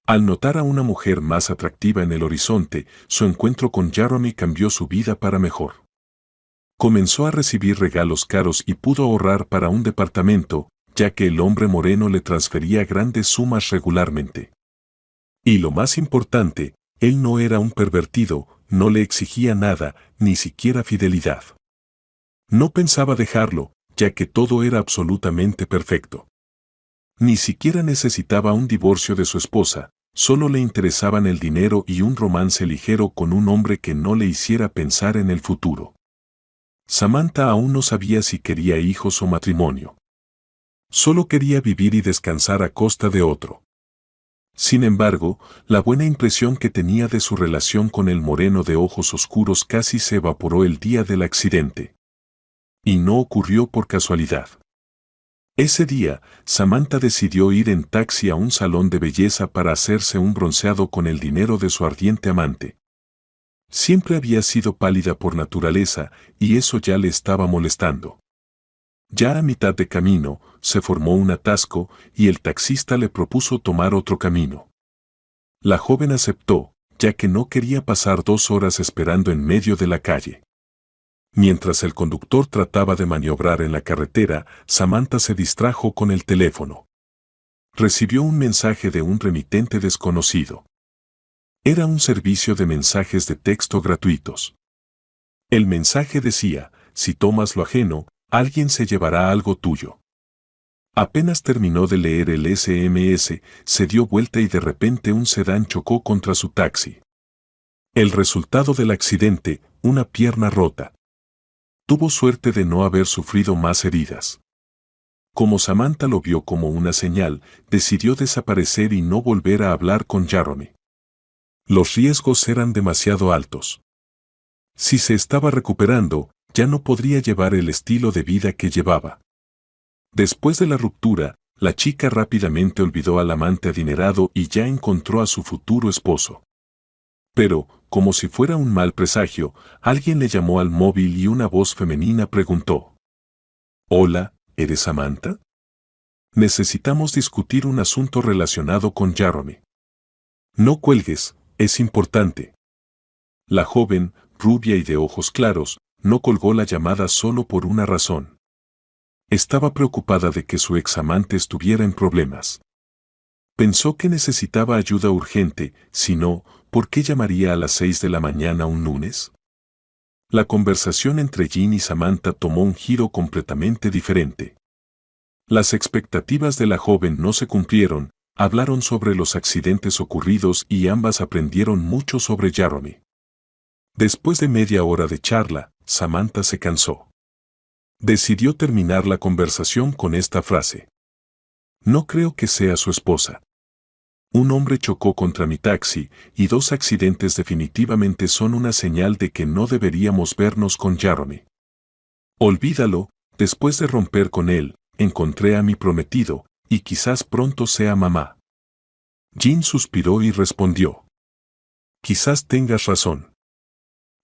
Al notar a una mujer más atractiva en el horizonte, su encuentro con Jeremy cambió su vida para mejor. Comenzó a recibir regalos caros y pudo ahorrar para un departamento, ya que el hombre moreno le transfería grandes sumas regularmente. Y lo más importante, él no era un pervertido, no le exigía nada, ni siquiera fidelidad. No pensaba dejarlo, ya que todo era absolutamente perfecto. Ni siquiera necesitaba un divorcio de su esposa, solo le interesaban el dinero y un romance ligero con un hombre que no le hiciera pensar en el futuro. Samantha aún no sabía si quería hijos o matrimonio. Solo quería vivir y descansar a costa de otro. Sin embargo, la buena impresión que tenía de su relación con el moreno de ojos oscuros casi se evaporó el día del accidente. Y no ocurrió por casualidad. Ese día, Samantha decidió ir en taxi a un salón de belleza para hacerse un bronceado con el dinero de su ardiente amante. Siempre había sido pálida por naturaleza, y eso ya le estaba molestando. Ya a mitad de camino, se formó un atasco y el taxista le propuso tomar otro camino. La joven aceptó, ya que no quería pasar 2 horas esperando en medio de la calle. Mientras el conductor trataba de maniobrar en la carretera, Samantha se distrajo con el teléfono. Recibió un mensaje de un remitente desconocido. Era un servicio de mensajes de texto gratuitos. El mensaje decía, si tomas lo ajeno, alguien se llevará algo tuyo. Apenas terminó de leer el SMS, se dio vuelta y de repente un sedán chocó contra su taxi. El resultado del accidente, una pierna rota. Tuvo suerte de no haber sufrido más heridas. Como Samantha lo vio como una señal, decidió desaparecer y no volver a hablar con Jeremy. Los riesgos eran demasiado altos. Si se estaba recuperando, ya no podría llevar el estilo de vida que llevaba. Después de la ruptura, la chica rápidamente olvidó al amante adinerado y ya encontró a su futuro esposo. Pero, como si fuera un mal presagio, alguien le llamó al móvil y una voz femenina preguntó. «Hola, ¿eres Samantha? Necesitamos discutir un asunto relacionado con Jeremy. No cuelgues, es importante». La joven, rubia y de ojos claros, no colgó la llamada solo por una razón. Estaba preocupada de que su examante estuviera en problemas. Pensó que necesitaba ayuda urgente, si no, ¿por qué llamaría a las 6 de la mañana un lunes? La conversación entre Jean y Samantha tomó un giro completamente diferente. Las expectativas de la joven no se cumplieron, hablaron sobre los accidentes ocurridos y ambas aprendieron mucho sobre Jeremy. Después de media hora de charla, Samantha se cansó. Decidió terminar la conversación con esta frase. No creo que sea su esposa. Un hombre chocó contra mi taxi y 2 accidentes definitivamente son una señal de que no deberíamos vernos con Jeremy. Olvídalo, después de romper con él, encontré a mi prometido, y quizás pronto sea mamá. Jean suspiró y respondió. Quizás tengas razón.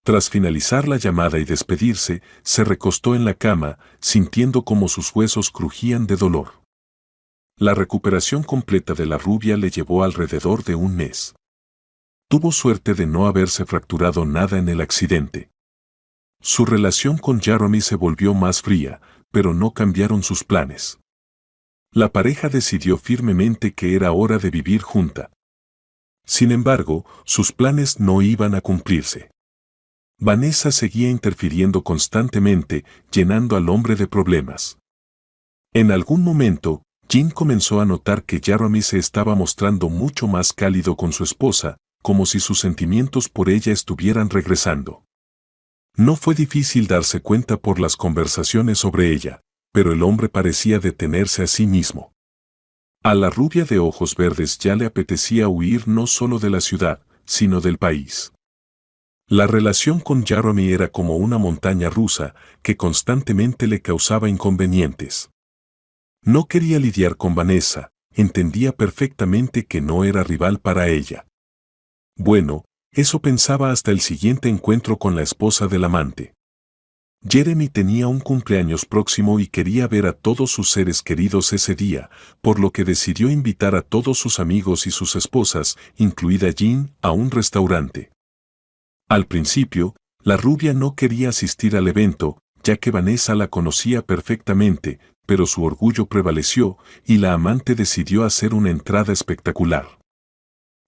Tras finalizar la llamada y despedirse, se recostó en la cama, sintiendo como sus huesos crujían de dolor. La recuperación completa de la rubia le llevó alrededor de un mes. Tuvo suerte de no haberse fracturado nada en el accidente. Su relación con Jeremy se volvió más fría, pero no cambiaron sus planes. La pareja decidió firmemente que era hora de vivir junta. Sin embargo, sus planes no iban a cumplirse. Vanessa seguía interfiriendo constantemente, llenando al hombre de problemas. En algún momento, Jean comenzó a notar que Jeremy se estaba mostrando mucho más cálido con su esposa, como si sus sentimientos por ella estuvieran regresando. No fue difícil darse cuenta por las conversaciones sobre ella, pero el hombre parecía detenerse a sí mismo. A la rubia de ojos verdes ya le apetecía huir no solo de la ciudad, sino del país. La relación con Jeremy era como una montaña rusa que constantemente le causaba inconvenientes. No quería lidiar con Vanessa, entendía perfectamente que no era rival para ella. Bueno, eso pensaba hasta el siguiente encuentro con la esposa del amante. Jeremy tenía un cumpleaños próximo y quería ver a todos sus seres queridos ese día, por lo que decidió invitar a todos sus amigos y sus esposas, incluida Jean, a un restaurante. Al principio, la rubia no quería asistir al evento, ya que Vanessa la conocía perfectamente, pero su orgullo prevaleció y la amante decidió hacer una entrada espectacular.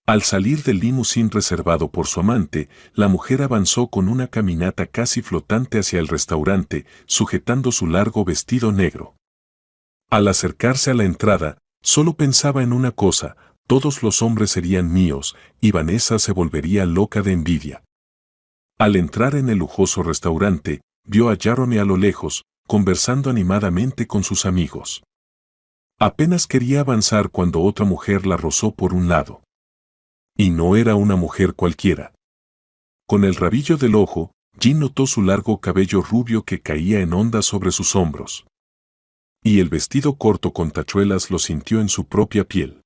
Al salir del limusín reservado por su amante, la mujer avanzó con una caminata casi flotante hacia el restaurante, sujetando su largo vestido negro. Al acercarse a la entrada, solo pensaba en una cosa: todos los hombres serían míos, y Vanessa se volvería loca de envidia. Al entrar en el lujoso restaurante, vio a Jeremy a lo lejos, conversando animadamente con sus amigos. Apenas quería avanzar cuando otra mujer la rozó por un lado. Y no era una mujer cualquiera. Con el rabillo del ojo, Jean notó su largo cabello rubio que caía en ondas sobre sus hombros. Y el vestido corto con tachuelas lo sintió en su propia piel.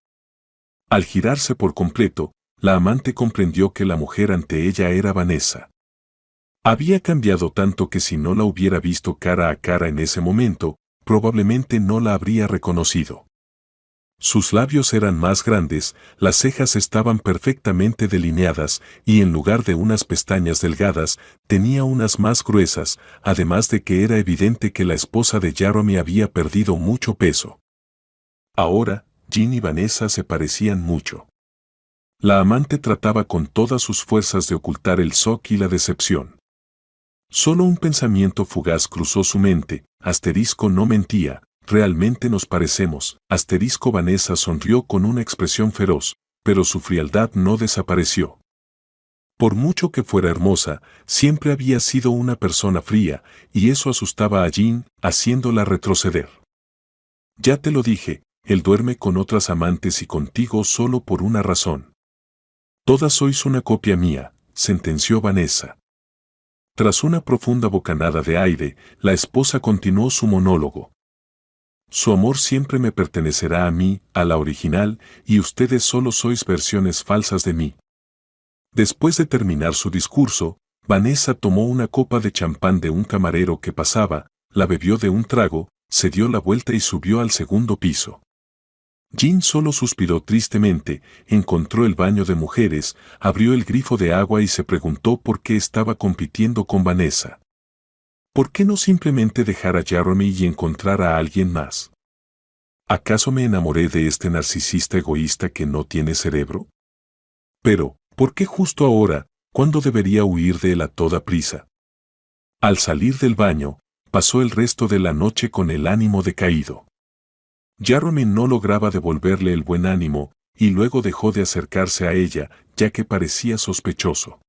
Al girarse por completo, la amante comprendió que la mujer ante ella era Vanessa. Había cambiado tanto que si no la hubiera visto cara a cara en ese momento, probablemente no la habría reconocido. Sus labios eran más grandes, las cejas estaban perfectamente delineadas y en lugar de unas pestañas delgadas, tenía unas más gruesas, además de que era evidente que la esposa de Jeremy había perdido mucho peso. Ahora, Jean y Vanessa se parecían mucho. La amante trataba con todas sus fuerzas de ocultar el shock y la decepción. Solo un pensamiento fugaz cruzó su mente: asterisco no mentía. Realmente nos parecemos. Asterisco Vanessa sonrió con una expresión feroz, pero su frialdad no desapareció. Por mucho que fuera hermosa, siempre había sido una persona fría, y eso asustaba a Jean, haciéndola retroceder. Ya te lo dije, él duerme con otras amantes y contigo solo por una razón. Todas sois una copia mía, sentenció Vanessa. Tras una profunda bocanada de aire, la esposa continuó su monólogo. Su amor siempre me pertenecerá a mí, a la original, y ustedes solo sois versiones falsas de mí. Después de terminar su discurso, Vanessa tomó una copa de champán de un camarero que pasaba, la bebió de un trago, se dio la vuelta y subió al segundo piso. Jean solo suspiró tristemente, encontró el baño de mujeres, abrió el grifo de agua y se preguntó por qué estaba compitiendo con Vanessa. ¿Por qué no simplemente dejar a Jeremy y encontrar a alguien más? ¿Acaso me enamoré de este narcisista egoísta que no tiene cerebro? Pero, ¿por qué justo ahora, cuando debería huir de él a toda prisa? Al salir del baño, pasó el resto de la noche con el ánimo decaído. Jeremy no lograba devolverle el buen ánimo, y luego dejó de acercarse a ella, ya que parecía sospechoso.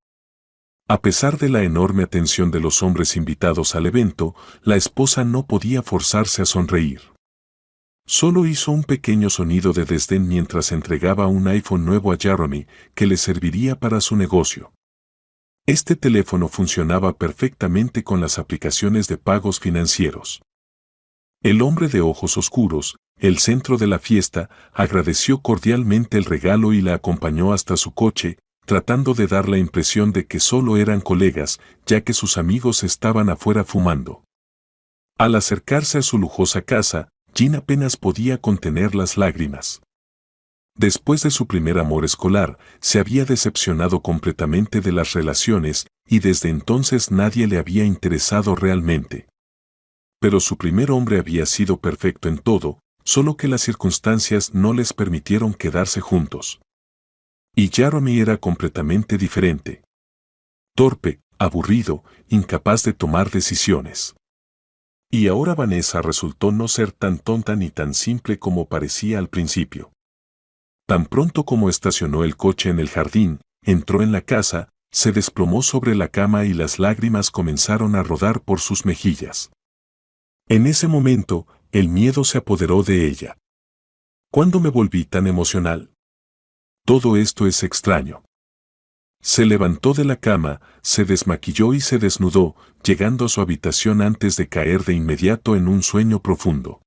A pesar de la enorme atención de los hombres invitados al evento, la esposa no podía forzarse a sonreír. Solo hizo un pequeño sonido de desdén mientras entregaba un iPhone nuevo a Jeremy, que le serviría para su negocio. Este teléfono funcionaba perfectamente con las aplicaciones de pagos financieros. El hombre de ojos oscuros, el centro de la fiesta, agradeció cordialmente el regalo y la acompañó hasta su coche, tratando de dar la impresión de que solo eran colegas, ya que sus amigos estaban afuera fumando. Al acercarse a su lujosa casa, Jean apenas podía contener las lágrimas. Después de su primer amor escolar, se había decepcionado completamente de las relaciones, y desde entonces nadie le había interesado realmente. Pero su primer hombre había sido perfecto en todo, solo que las circunstancias no les permitieron quedarse juntos. Y Jeremy era completamente diferente. Torpe, aburrido, incapaz de tomar decisiones. Y ahora Vanessa resultó no ser tan tonta ni tan simple como parecía al principio. Tan pronto como estacionó el coche en el jardín, entró en la casa, se desplomó sobre la cama y las lágrimas comenzaron a rodar por sus mejillas. En ese momento, el miedo se apoderó de ella. ¿Cuándo me volví tan emocional? Todo esto es extraño. Se levantó de la cama, se desmaquilló y se desnudó, llegando a su habitación antes de caer de inmediato en un sueño profundo.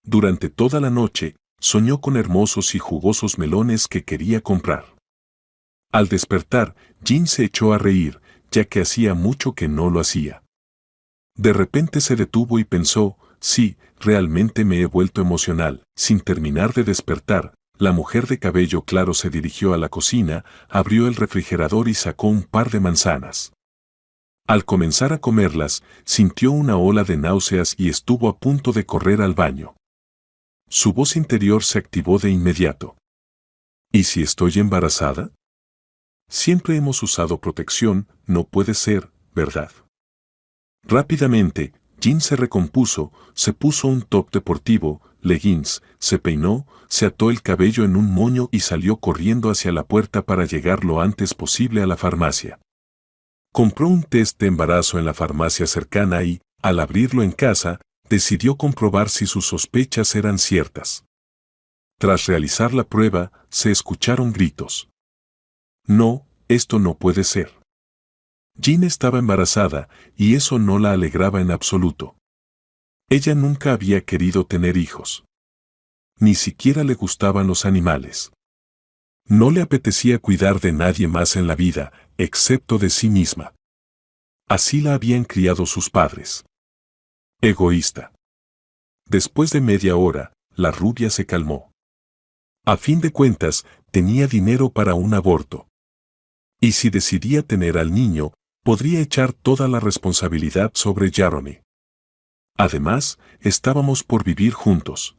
Durante toda la noche, soñó con hermosos y jugosos melones que quería comprar. Al despertar, Jean se echó a reír, ya que hacía mucho que no lo hacía. De repente se detuvo y pensó, sí, realmente me he vuelto emocional. Sin terminar de despertar, la mujer de cabello claro se dirigió a la cocina, abrió el refrigerador y sacó un par de manzanas. Al comenzar a comerlas, sintió una ola de náuseas y estuvo a punto de correr al baño. Su voz interior se activó de inmediato. ¿Y si estoy embarazada? Siempre hemos usado protección, no puede ser, ¿verdad? Rápidamente, Jean se recompuso, se puso un top deportivo, leggings, se peinó, se ató el cabello en un moño y salió corriendo hacia la puerta para llegar lo antes posible a la farmacia. Compró un test de embarazo en la farmacia cercana y, al abrirlo en casa, decidió comprobar si sus sospechas eran ciertas. Tras realizar la prueba, se escucharon gritos. No, esto no puede ser. Jean estaba embarazada, y eso no la alegraba en absoluto. Ella nunca había querido tener hijos. Ni siquiera le gustaban los animales. No le apetecía cuidar de nadie más en la vida, excepto de sí misma. Así la habían criado sus padres. Egoísta. Después de media hora, la rubia se calmó. A fin de cuentas, tenía dinero para un aborto. Y si decidía tener al niño, podría echar toda la responsabilidad sobre Jeremy. Además, estábamos por vivir juntos.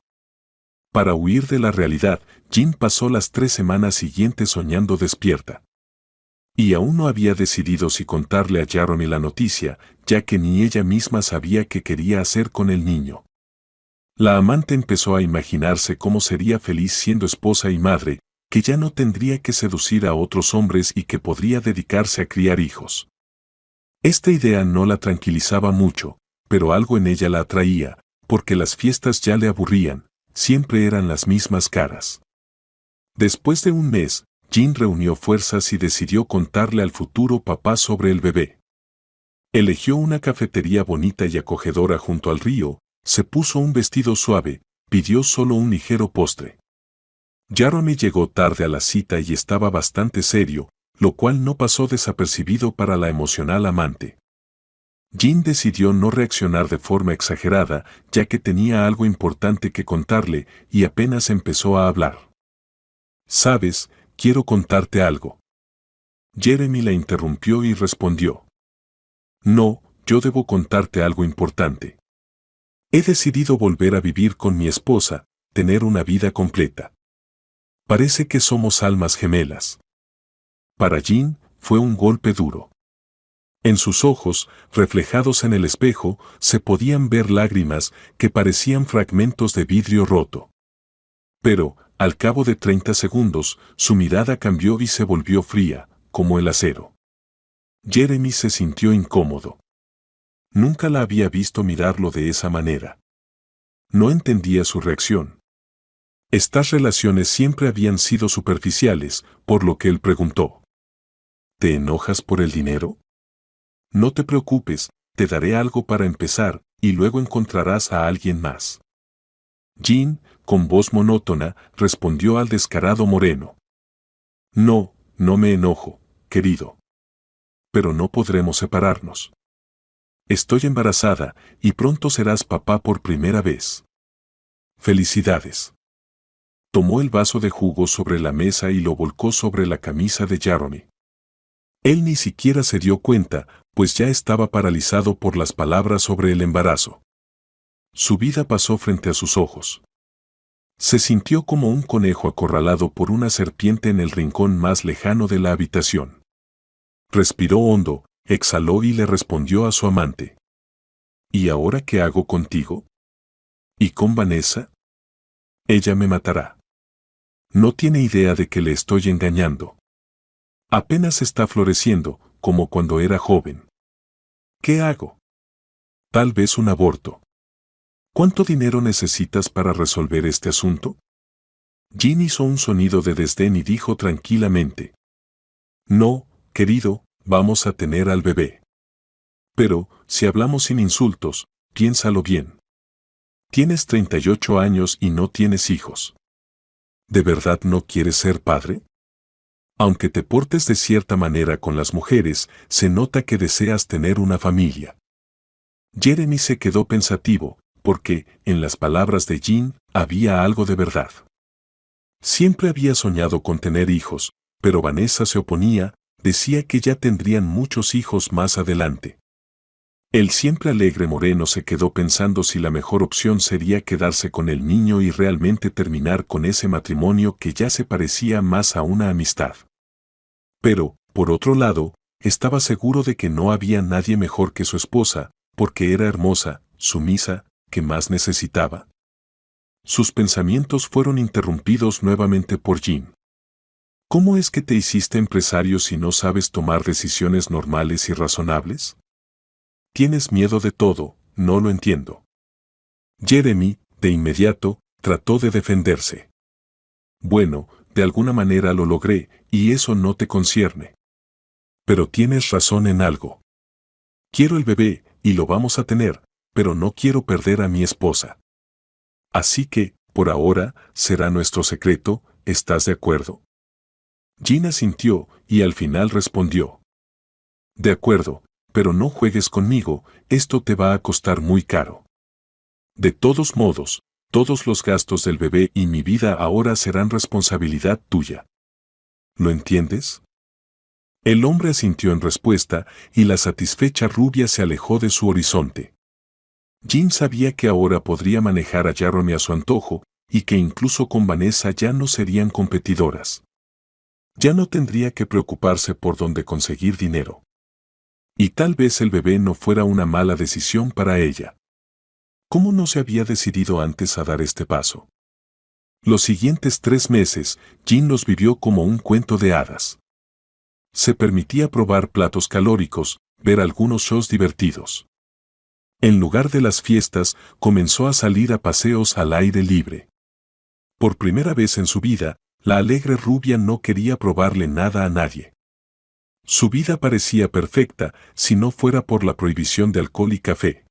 Para huir de la realidad, Jean pasó las 3 semanas siguientes soñando despierta. Y aún no había decidido si contarle a Jeremy la noticia, ya que ni ella misma sabía qué quería hacer con el niño. La amante empezó a imaginarse cómo sería feliz siendo esposa y madre, que ya no tendría que seducir a otros hombres y que podría dedicarse a criar hijos. Esta idea no la tranquilizaba mucho, pero algo en ella la atraía, porque las fiestas ya le aburrían, siempre eran las mismas caras. Después de un mes, Jean reunió fuerzas y decidió contarle al futuro papá sobre el bebé. Eligió una cafetería bonita y acogedora junto al río, se puso un vestido suave, pidió solo un ligero postre. Jeremy llegó tarde a la cita y estaba bastante serio, lo cual no pasó desapercibido para la emocional amante. Jean decidió no reaccionar de forma exagerada, ya que tenía algo importante que contarle, y apenas empezó a hablar. «Sabes, quiero contarte algo». Jeremy la interrumpió y respondió. «No, yo debo contarte algo importante. He decidido volver a vivir con mi esposa, tener una vida completa. Parece que somos almas gemelas». Para Jean, fue un golpe duro. En sus ojos, reflejados en el espejo, se podían ver lágrimas que parecían fragmentos de vidrio roto. Pero, al cabo de 30 segundos, su mirada cambió y se volvió fría, como el acero. Jeremy se sintió incómodo. Nunca la había visto mirarlo de esa manera. No entendía su reacción. Estas relaciones siempre habían sido superficiales, por lo que él preguntó. ¿Te enojas por el dinero? No te preocupes, te daré algo para empezar, y luego encontrarás a alguien más. Jean, con voz monótona, respondió al descarado moreno. No, no me enojo, querido. Pero no podremos separarnos. Estoy embarazada, y pronto serás papá por primera vez. Felicidades. Tomó el vaso de jugo sobre la mesa y lo volcó sobre la camisa de Jeremy. Él ni siquiera se dio cuenta, pues ya estaba paralizado por las palabras sobre el embarazo. Su vida pasó frente a sus ojos. Se sintió como un conejo acorralado por una serpiente en el rincón más lejano de la habitación. Respiró hondo, exhaló y le respondió a su amante. ¿Y ahora qué hago contigo? ¿Y con Vanessa? Ella me matará. No tiene idea de que le estoy engañando. Apenas está floreciendo, como cuando era joven. ¿Qué hago? Tal vez un aborto. ¿Cuánto dinero necesitas para resolver este asunto? Jean hizo un sonido de desdén y dijo tranquilamente. No, querido, vamos a tener al bebé. Pero, si hablamos sin insultos, piénsalo bien. Tienes 38 años y no tienes hijos. ¿De verdad no quieres ser padre? Aunque te portes de cierta manera con las mujeres, se nota que deseas tener una familia. Jeremy se quedó pensativo, porque, en las palabras de Jean, había algo de verdad. Siempre había soñado con tener hijos, pero Vanessa se oponía, decía que ya tendrían muchos hijos más adelante. El siempre alegre moreno se quedó pensando si la mejor opción sería quedarse con el niño y realmente terminar con ese matrimonio que ya se parecía más a una amistad. Pero, por otro lado, estaba seguro de que no había nadie mejor que su esposa, porque era hermosa, sumisa, ¿qué más necesitaba? Sus pensamientos fueron interrumpidos nuevamente por Jean. ¿Cómo es que te hiciste empresario si no sabes tomar decisiones normales y razonables? Tienes miedo de todo, no lo entiendo. Jeremy, de inmediato, trató de defenderse. Bueno, de alguna manera lo logré, y eso no te concierne. Pero tienes razón en algo. Quiero el bebé, y lo vamos a tener, pero no quiero perder a mi esposa. Así que, por ahora, será nuestro secreto, ¿estás de acuerdo? Jean asintió, y al final respondió. De acuerdo, pero no juegues conmigo, esto te va a costar muy caro. De todos modos, todos los gastos del bebé y mi vida ahora serán responsabilidad tuya. ¿Lo entiendes? El hombre asintió en respuesta, y la satisfecha rubia se alejó de su horizonte. Jean sabía que ahora podría manejar a Jeremy a su antojo, y que incluso con Vanessa ya no serían competidoras. Ya no tendría que preocuparse por dónde conseguir dinero. Y tal vez el bebé no fuera una mala decisión para ella. ¿Cómo no se había decidido antes a dar este paso? Los siguientes 3 meses, Jean los vivió como un cuento de hadas. Se permitía probar platos calóricos, ver algunos shows divertidos. En lugar de las fiestas, comenzó a salir a paseos al aire libre. Por primera vez en su vida, la alegre rubia no quería probarle nada a nadie. Su vida parecía perfecta si no fuera por la prohibición de alcohol y café.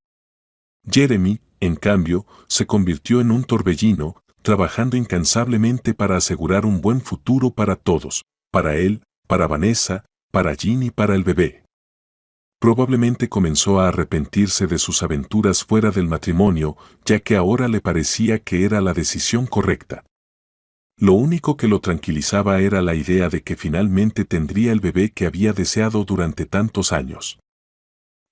Jeremy, en cambio, se convirtió en un torbellino, trabajando incansablemente para asegurar un buen futuro para todos, para él, para Vanessa, para Jean y para el bebé. Probablemente comenzó a arrepentirse de sus aventuras fuera del matrimonio, ya que ahora le parecía que era la decisión correcta. Lo único que lo tranquilizaba era la idea de que finalmente tendría el bebé que había deseado durante tantos años.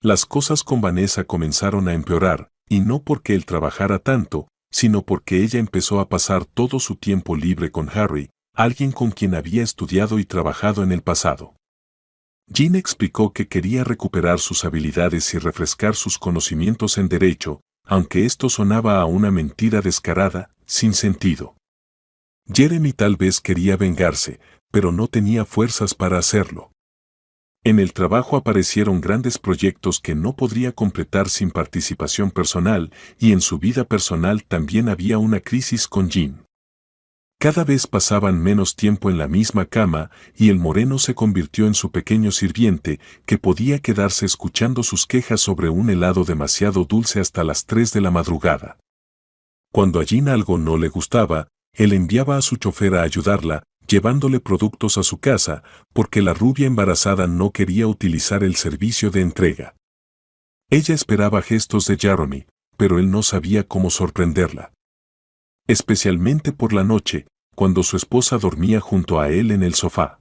Las cosas con Vanessa comenzaron a empeorar, y no porque él trabajara tanto, sino porque ella empezó a pasar todo su tiempo libre con Harry, alguien con quien había estudiado y trabajado en el pasado. Jean explicó que quería recuperar sus habilidades y refrescar sus conocimientos en derecho, aunque esto sonaba a una mentira descarada, sin sentido. Jeremy tal vez quería vengarse, pero no tenía fuerzas para hacerlo. En el trabajo aparecieron grandes proyectos que no podría completar sin participación personal, y en su vida personal también había una crisis con Jean. Cada vez pasaban menos tiempo en la misma cama, y el moreno se convirtió en su pequeño sirviente, que podía quedarse escuchando sus quejas sobre un helado demasiado dulce hasta las 3 de la madrugada. Cuando a Jean algo no le gustaba, él enviaba a su chofer a ayudarla, llevándole productos a su casa, porque la rubia embarazada no quería utilizar el servicio de entrega. Ella esperaba gestos de Jeremy, pero él no sabía cómo sorprenderla. Especialmente por la noche, cuando su esposa dormía junto a él en el sofá.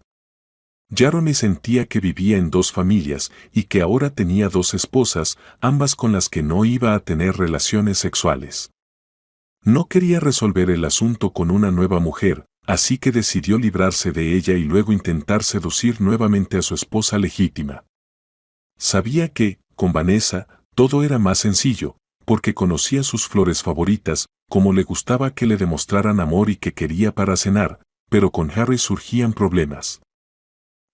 Jeremy sentía que vivía en 2 familias y que ahora tenía 2 esposas, ambas con las que no iba a tener relaciones sexuales. No quería resolver el asunto con una nueva mujer, así que decidió librarse de ella y luego intentar seducir nuevamente a su esposa legítima. Sabía que, con Vanessa, Todo era más sencillo, porque conocía sus flores favoritas, como le gustaba que le demostraran amor y que quería para cenar, pero con Harry surgían problemas.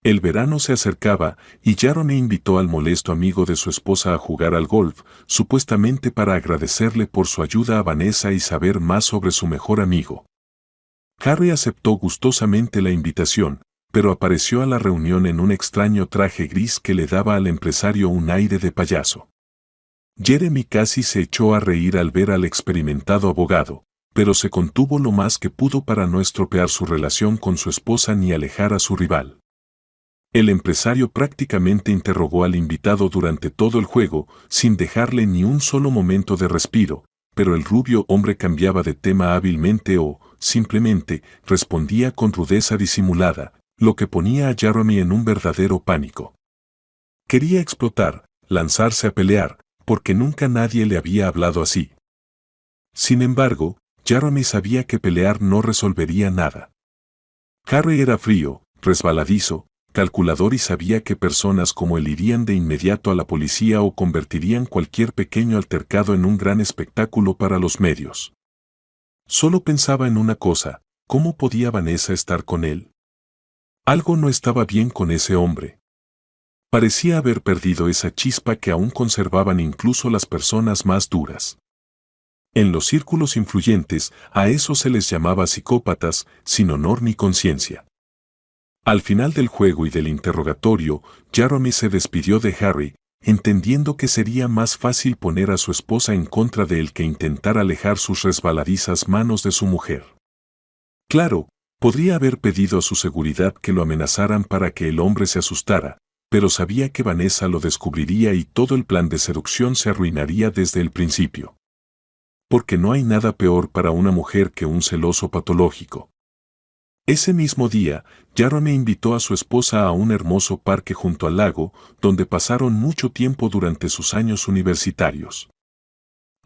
El verano se acercaba y Jarome invitó al molesto amigo de su esposa a jugar al golf, supuestamente para agradecerle por su ayuda a Vanessa y saber más sobre su mejor amigo. Harry aceptó gustosamente la invitación, pero apareció a la reunión en un extraño traje gris que le daba al empresario un aire de payaso. Jeremy casi se echó a reír al ver al experimentado abogado, pero se contuvo lo más que pudo para no estropear su relación con su esposa ni alejar a su rival. El empresario prácticamente interrogó al invitado durante todo el juego, sin dejarle ni un solo momento de respiro, pero el rubio hombre cambiaba de tema hábilmente o, simplemente, respondía con rudeza disimulada, lo que ponía a Jarome en un verdadero pánico. Quería explotar, lanzarse a pelear, porque nunca nadie le había hablado así. Sin embargo, Jarome sabía que pelear no resolvería nada. Harry era frío, resbaladizo, calculador y sabía que personas como él irían de inmediato a la policía o convertirían cualquier pequeño altercado en un gran espectáculo para los medios. Solo pensaba en una cosa: ¿cómo podía Vanessa estar con él? Algo no estaba bien con ese hombre. Parecía haber perdido esa chispa que aún conservaban incluso las personas más duras. En los círculos influyentes, a eso se les llamaba psicópatas, sin honor ni conciencia. Al final del juego y del interrogatorio, Jarome se despidió de Harry, entendiendo que sería más fácil poner a su esposa en contra de él que intentar alejar sus resbaladizas manos de su mujer. Claro, podría haber pedido a su seguridad que lo amenazaran para que el hombre se asustara, pero sabía que Vanessa lo descubriría y todo el plan de seducción se arruinaría desde el principio. Porque no hay nada peor para una mujer que un celoso patológico. Ese mismo día, Jarome invitó a su esposa a un hermoso parque junto al lago, donde pasaron mucho tiempo durante sus años universitarios.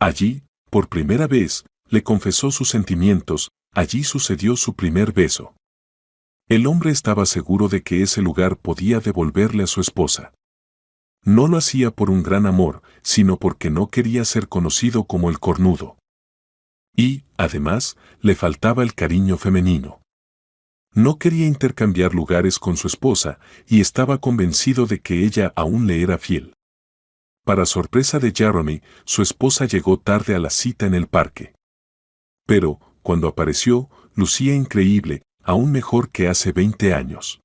Allí, por primera vez, le confesó sus sentimientos, allí sucedió su primer beso. El hombre estaba seguro de que ese lugar podía devolverle a su esposa. No lo hacía por un gran amor, sino porque no quería ser conocido como el cornudo. Y, además, le faltaba el cariño femenino. No quería intercambiar lugares con su esposa y estaba convencido de que ella aún le era fiel. Para sorpresa de Jarome, su esposa llegó tarde a la cita en el parque. Pero, cuando apareció, lucía increíble, aún mejor que hace 20 años.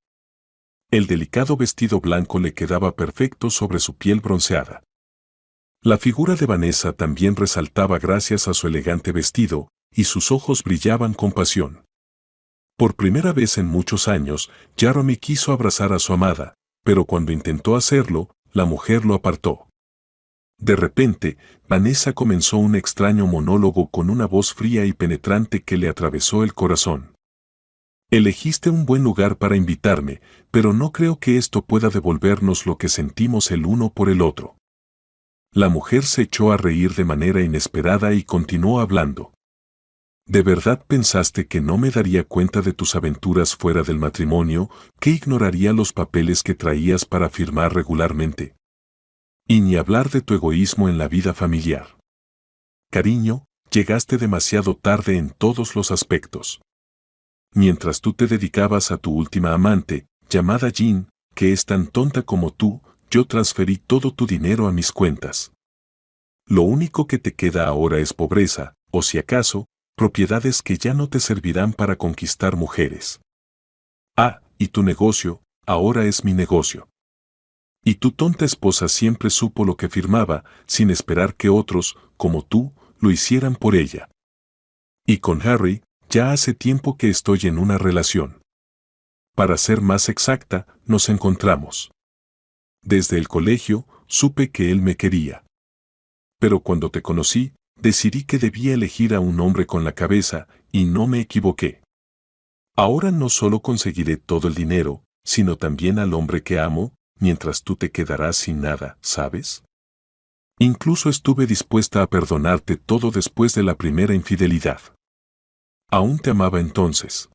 El delicado vestido blanco le quedaba perfecto sobre su piel bronceada. La figura de Vanessa también resaltaba gracias a su elegante vestido, y sus ojos brillaban con pasión. Por primera vez en muchos años, Jarome quiso abrazar a su amada, pero cuando intentó hacerlo, la mujer lo apartó. De repente, Vanessa comenzó un extraño monólogo con una voz fría y penetrante que le atravesó el corazón. Elegiste un buen lugar para invitarme, pero no creo que esto pueda devolvernos lo que sentimos el uno por el otro. La mujer se echó a reír de manera inesperada y continuó hablando. ¿De verdad pensaste que no me daría cuenta de tus aventuras fuera del matrimonio, que ignoraría los papeles que traías para firmar regularmente? Y ni hablar de tu egoísmo en la vida familiar. Cariño, llegaste demasiado tarde en todos los aspectos. Mientras tú te dedicabas a tu última amante, llamada Jean, que es tan tonta como tú, yo transferí todo tu dinero a mis cuentas. Lo único que te queda ahora es pobreza, o si acaso, propiedades que ya no te servirán para conquistar mujeres. Ah, y tu negocio, ahora es mi negocio. Y tu tonta esposa siempre supo lo que firmaba, sin esperar que otros, como tú, lo hicieran por ella. Y con Harry, ya hace tiempo que estoy en una relación. Para ser más exacta, nos encontramos. Desde el colegio, supe que él me quería. Pero cuando te conocí, decidí que debía elegir a un hombre con la cabeza, y no me equivoqué. Ahora no solo conseguiré todo el dinero, sino también al hombre que amo, mientras tú te quedarás sin nada, ¿sabes? Incluso estuve dispuesta a perdonarte todo después de la primera infidelidad. Aún te amaba entonces.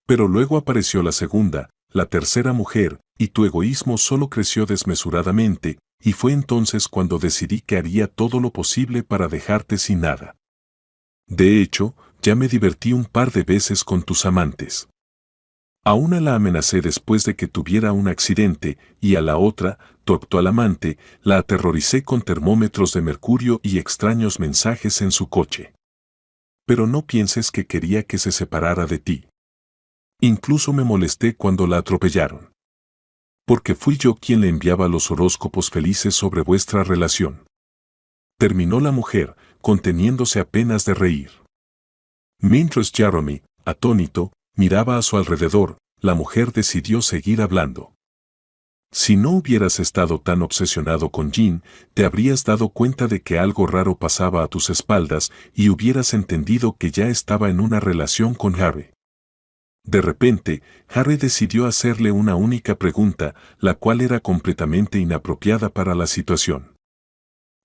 Pero luego apareció la segunda, la tercera mujer, y tu egoísmo solo creció desmesuradamente, y fue entonces cuando decidí que haría todo lo posible para dejarte sin nada. De hecho, ya me divertí un par de veces con tus amantes. A una la amenacé después de que tuviera un accidente y a la otra, tu actual amante, la aterroricé con termómetros de mercurio y extraños mensajes en su coche. Pero no pienses que quería que se separara de ti. Incluso me molesté cuando la atropellaron. Porque fui yo quien le enviaba los horóscopos felices sobre vuestra relación. Terminó la mujer, conteniéndose apenas de reír. Mientras Jeremy, atónito, miraba a su alrededor, la mujer decidió seguir hablando. Si no hubieras estado tan obsesionado con Jean, te habrías dado cuenta de que algo raro pasaba a tus espaldas y hubieras entendido que ya estaba en una relación con Harry. De repente, Harry decidió hacerle una única pregunta, la cual era completamente inapropiada para la situación.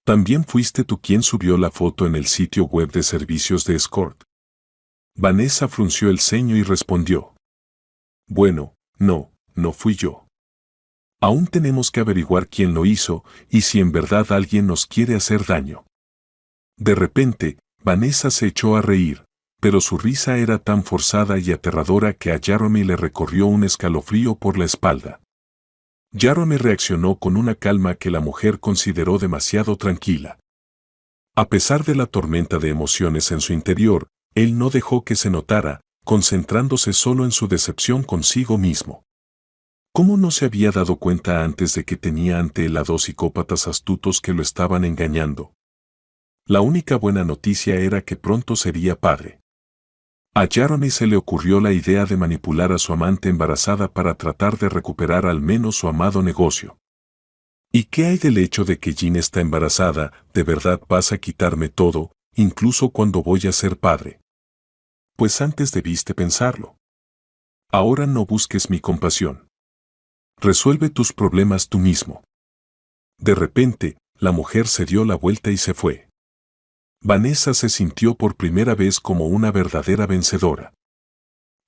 ¿También fuiste tú quien subió la foto en el sitio web de servicios de escort? Vanessa frunció el ceño y respondió. Bueno, no fui yo. Aún tenemos que averiguar quién lo hizo y si en verdad alguien nos quiere hacer daño. De repente, Vanessa se echó a reír, pero su risa era tan forzada y aterradora que a Jeremy le recorrió un escalofrío por la espalda. Jeremy reaccionó con una calma que la mujer consideró demasiado tranquila. A pesar de la tormenta de emociones en su interior, él no dejó que se notara, concentrándose solo en su decepción consigo mismo. ¿Cómo no se había dado cuenta antes de que tenía ante él a dos psicópatas astutos que lo estaban engañando? La única buena noticia era que pronto sería padre. A Jeremy se le ocurrió la idea de manipular a su amante embarazada para tratar de recuperar al menos su amado negocio. ¿Y qué hay del hecho de que Jean está embarazada? ¿De verdad vas a quitarme todo, incluso cuando voy a ser padre? Pues antes debiste pensarlo. Ahora no busques mi compasión. Resuelve tus problemas tú mismo. De repente, la mujer se dio la vuelta y se fue. Vanessa se sintió por primera vez como una verdadera vencedora.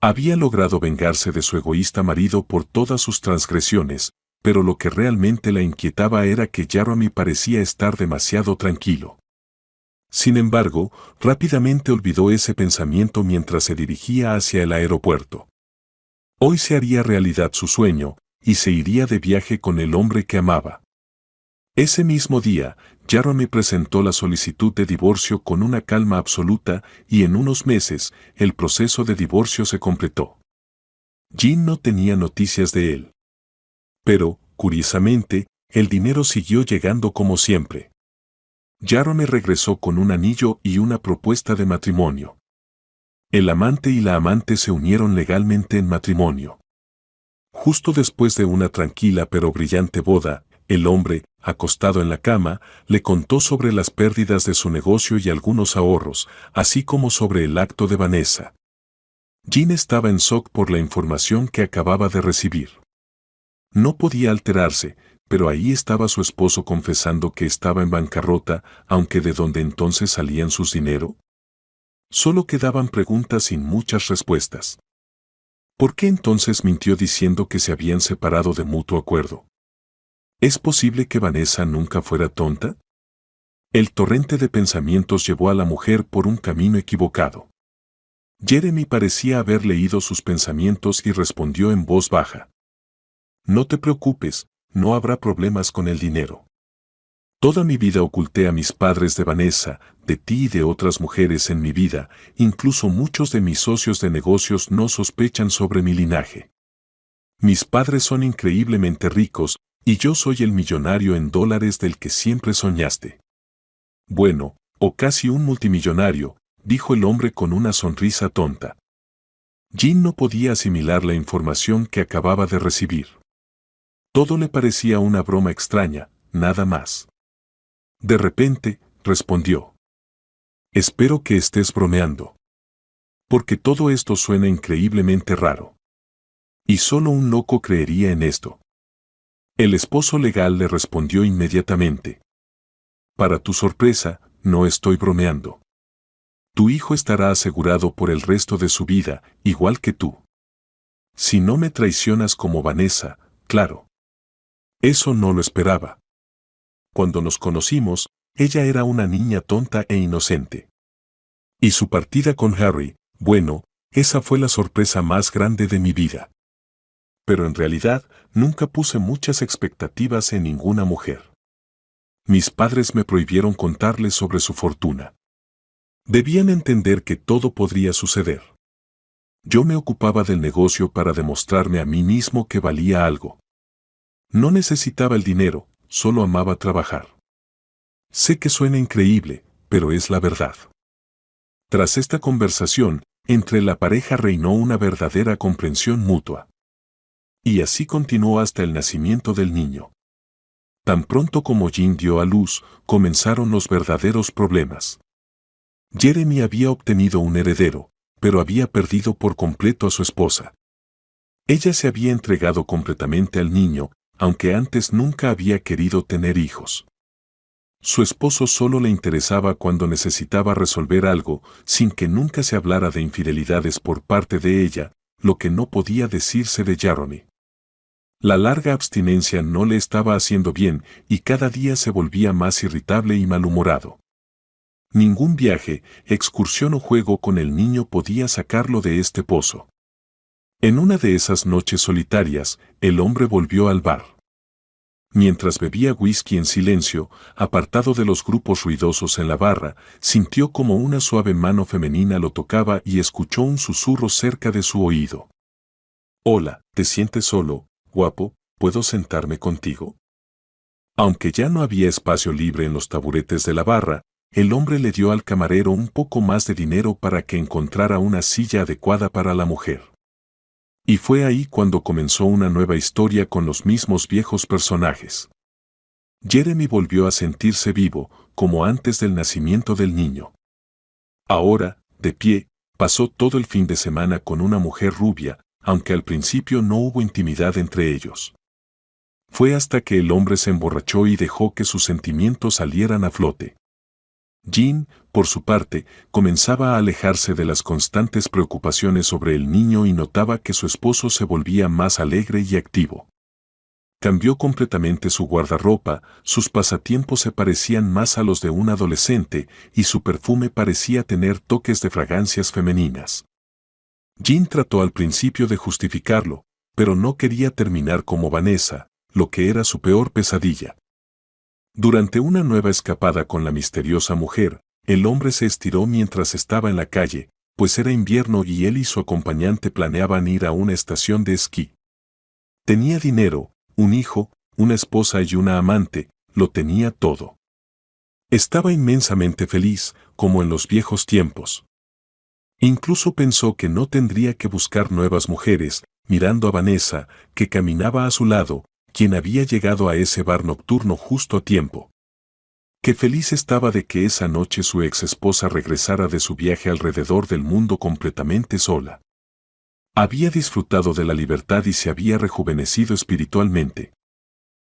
Había logrado vengarse de su egoísta marido por todas sus transgresiones, pero lo que realmente la inquietaba era que Jeremy parecía estar demasiado tranquilo. Sin embargo, rápidamente olvidó ese pensamiento mientras se dirigía hacia el aeropuerto. Hoy se haría realidad su sueño, y se iría de viaje con el hombre que amaba. Ese mismo día, Jeremy presentó la solicitud de divorcio con una calma absoluta y en unos meses, el proceso de divorcio se completó. Jean no tenía noticias de él. Pero, curiosamente, el dinero siguió llegando como siempre. Jeremy regresó con un anillo y una propuesta de matrimonio. El amante y la amante se unieron legalmente en matrimonio. Justo después de una tranquila pero brillante boda, el hombre, acostado en la cama, le contó sobre las pérdidas de su negocio y algunos ahorros, así como sobre el acto de Vanessa. Jean estaba en shock por la información que acababa de recibir. No podía alterarse, pero ahí estaba su esposo confesando que estaba en bancarrota, aunque ¿de dónde entonces salían sus dinero? Solo quedaban preguntas sin muchas respuestas. ¿Por qué entonces mintió diciendo que se habían separado de mutuo acuerdo? ¿Es posible que Vanessa nunca fuera tonta? El torrente de pensamientos llevó a la mujer por un camino equivocado. Jeremy parecía haber leído sus pensamientos y respondió en voz baja. No te preocupes, no habrá problemas con el dinero. Toda mi vida oculté a mis padres de Vanessa, de ti y de otras mujeres en mi vida, incluso muchos de mis socios de negocios no sospechan sobre mi linaje. Mis padres son increíblemente ricos, y yo soy el millonario en dólares del que siempre soñaste. Bueno, o casi un multimillonario, dijo el hombre con una sonrisa tonta. Jean no podía asimilar la información que acababa de recibir. Todo le parecía una broma extraña, nada más. De repente, respondió. Espero que estés bromeando. Porque todo esto suena increíblemente raro. Y solo un loco creería en esto. El esposo legal le respondió inmediatamente. Para tu sorpresa, no estoy bromeando. Tu hijo estará asegurado por el resto de su vida, igual que tú. Si no me traicionas como Vanessa, claro. Eso no lo esperaba. Cuando nos conocimos, ella era una niña tonta e inocente. Y su partida con Harry, bueno, esa fue la sorpresa más grande de mi vida. Pero en realidad, nunca puse muchas expectativas en ninguna mujer. Mis padres me prohibieron contarles sobre su fortuna. Debían entender que todo podría suceder. Yo me ocupaba del negocio para demostrarme a mí mismo que valía algo. No necesitaba el dinero, solo amaba trabajar. Sé que suena increíble, pero es la verdad. Tras esta conversación, entre la pareja reinó una verdadera comprensión mutua. Y así continuó hasta el nacimiento del niño. Tan pronto como Jean dio a luz, comenzaron los verdaderos problemas. Jeremy había obtenido un heredero, pero había perdido por completo a su esposa. Ella se había entregado completamente al niño, aunque antes nunca había querido tener hijos. Su esposo solo le interesaba cuando necesitaba resolver algo, sin que nunca se hablara de infidelidades por parte de ella, lo que no podía decirse de Jeremy. La larga abstinencia no le estaba haciendo bien y cada día se volvía más irritable y malhumorado. Ningún viaje, excursión o juego con el niño podía sacarlo de este pozo. En una de esas noches solitarias, el hombre volvió al bar. Mientras bebía whisky en silencio, apartado de los grupos ruidosos en la barra, sintió como una suave mano femenina lo tocaba y escuchó un susurro cerca de su oído. «Hola, ¿te sientes solo, guapo? ¿Puedo sentarme contigo?» Aunque ya no había espacio libre en los taburetes de la barra, el hombre le dio al camarero un poco más de dinero para que encontrara una silla adecuada para la mujer. Y fue ahí cuando comenzó una nueva historia con los mismos viejos personajes. Jeremy volvió a sentirse vivo, como antes del nacimiento del niño. Ahora, de pie, pasó todo el fin de semana con una mujer rubia, aunque al principio no hubo intimidad entre ellos. Fue hasta que el hombre se emborrachó y dejó que sus sentimientos salieran a flote. Jean, por su parte, comenzaba a alejarse de las constantes preocupaciones sobre el niño y notaba que su esposo se volvía más alegre y activo. Cambió completamente su guardarropa, sus pasatiempos se parecían más a los de un adolescente y su perfume parecía tener toques de fragancias femeninas. Jean trató al principio de justificarlo, pero no quería terminar como Vanessa, lo que era su peor pesadilla. Durante una nueva escapada con la misteriosa mujer, el hombre se estiró mientras estaba en la calle, pues era invierno y él y su acompañante planeaban ir a una estación de esquí. Tenía dinero, un hijo, una esposa y una amante, lo tenía todo. Estaba inmensamente feliz, como en los viejos tiempos. Incluso pensó que no tendría que buscar nuevas mujeres, mirando a Vanessa, que caminaba a su lado, quien había llegado a ese bar nocturno justo a tiempo. Qué feliz estaba de que esa noche su ex esposa regresara de su viaje alrededor del mundo completamente sola. Había disfrutado de la libertad y se había rejuvenecido espiritualmente.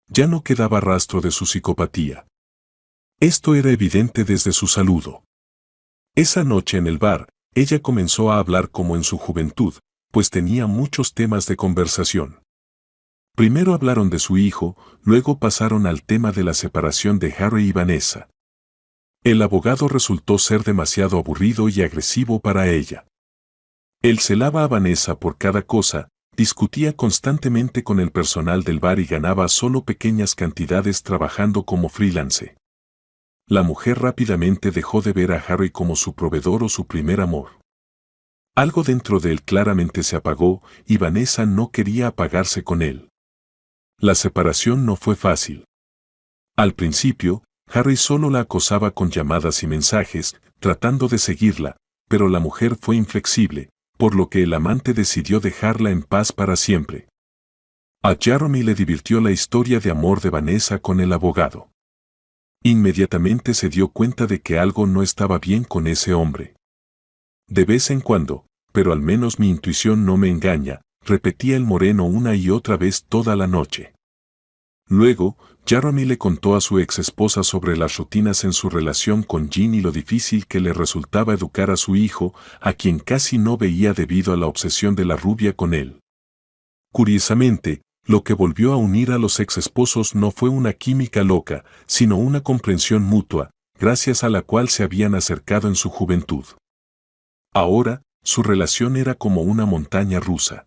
Ya no quedaba rastro de su psicopatía. Esto era evidente desde su saludo. Esa noche en el bar, ella comenzó a hablar como en su juventud, pues tenía muchos temas de conversación. Primero hablaron de su hijo, luego pasaron al tema de la separación de Harry y Vanessa. El abogado resultó ser demasiado aburrido y agresivo para ella. Él celaba a Vanessa por cada cosa, discutía constantemente con el personal del bar y ganaba solo pequeñas cantidades trabajando como freelance. La mujer rápidamente dejó de ver a Harry como su proveedor o su primer amor. Algo dentro de él claramente se apagó y Vanessa no quería apagarse con él. La separación no fue fácil. Al principio, Harry solo la acosaba con llamadas y mensajes, tratando de seguirla, pero la mujer fue inflexible, por lo que el amante decidió dejarla en paz para siempre. A Jeremy le divirtió la historia de amor de Vanessa con el abogado. Inmediatamente se dio cuenta de que algo no estaba bien con ese hombre. De vez en cuando, pero al menos mi intuición no me engaña, repetía el moreno una y otra vez toda la noche. Luego, Jeremy le contó a su ex esposa sobre las rutinas en su relación con Jean y lo difícil que le resultaba educar a su hijo, a quien casi no veía debido a la obsesión de la rubia con él. Curiosamente, Lo que volvió a unir a los ex esposos no fue una química loca, sino una comprensión mutua, gracias a la cual se habían acercado en su juventud. Ahora, su relación era como una montaña rusa.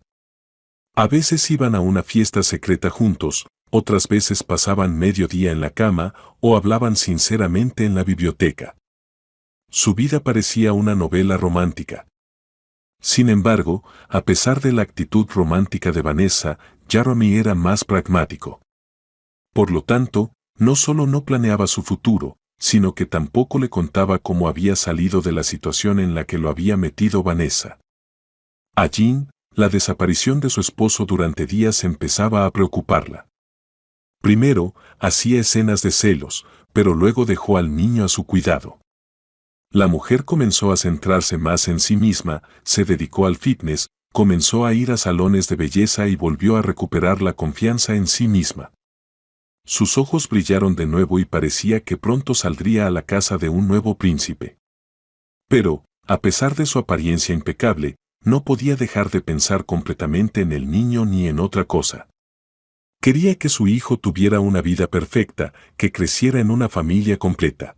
A veces iban a una fiesta secreta juntos, otras veces pasaban medio día en la cama o hablaban sinceramente en la biblioteca. Su vida parecía una novela romántica. Sin embargo, a pesar de la actitud romántica de Vanessa, Jeremy era más pragmático. Por lo tanto, no solo no planeaba su futuro, sino que tampoco le contaba cómo había salido de la situación en la que lo había metido Vanessa. A Jean, la desaparición de su esposo durante días empezaba a preocuparla. Primero, hacía escenas de celos, pero luego dejó al niño a su cuidado. La mujer comenzó a centrarse más en sí misma, se dedicó al fitness, comenzó a ir a salones de belleza y volvió a recuperar la confianza en sí misma. Sus ojos brillaron de nuevo y parecía que pronto saldría a la casa de un nuevo príncipe. Pero, a pesar de su apariencia impecable, no podía dejar de pensar completamente en el niño ni en otra cosa. Quería que su hijo tuviera una vida perfecta, que creciera en una familia completa.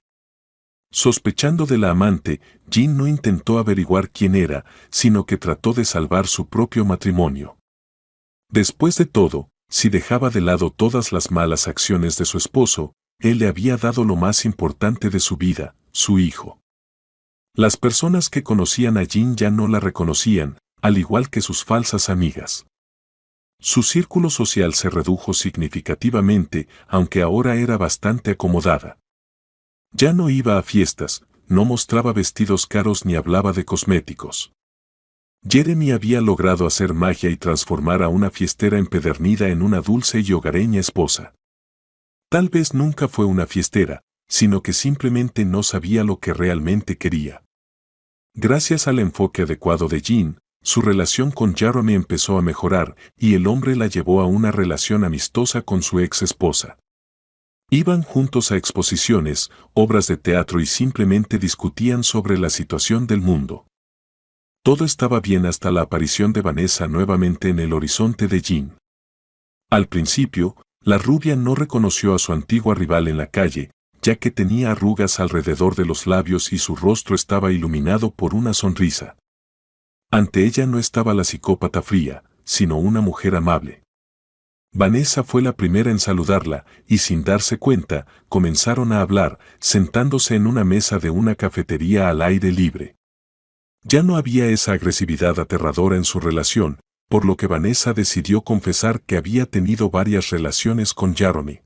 Sospechando de la amante, Jean no intentó averiguar quién era, sino que trató de salvar su propio matrimonio. Después de todo, si dejaba de lado todas las malas acciones de su esposo, él le había dado lo más importante de su vida, su hijo. Las personas que conocían a Jean ya no la reconocían, al igual que sus falsas amigas. Su círculo social se redujo significativamente, aunque ahora era bastante acomodada. Ya no iba a fiestas, no mostraba vestidos caros ni hablaba de cosméticos. Jeremy había logrado hacer magia y transformar a una fiestera empedernida en una dulce y hogareña esposa. Tal vez nunca fue una fiestera, sino que simplemente no sabía lo que realmente quería. Gracias al enfoque adecuado de Jean, su relación con Jeremy empezó a mejorar y el hombre la llevó a una relación amistosa con su ex esposa. Iban juntos a exposiciones, obras de teatro y simplemente discutían sobre la situación del mundo. Todo estaba bien hasta la aparición de Vanessa nuevamente en el horizonte de Jean. Al principio, la rubia no reconoció a su antigua rival en la calle, ya que tenía arrugas alrededor de los labios y su rostro estaba iluminado por una sonrisa. Ante ella no estaba la psicópata fría, sino una mujer amable. Vanessa fue la primera en saludarla, y sin darse cuenta, comenzaron a hablar, sentándose en una mesa de una cafetería al aire libre. Ya no había esa agresividad aterradora en su relación, por lo que Vanessa decidió confesar que había tenido varias relaciones con Jeremy.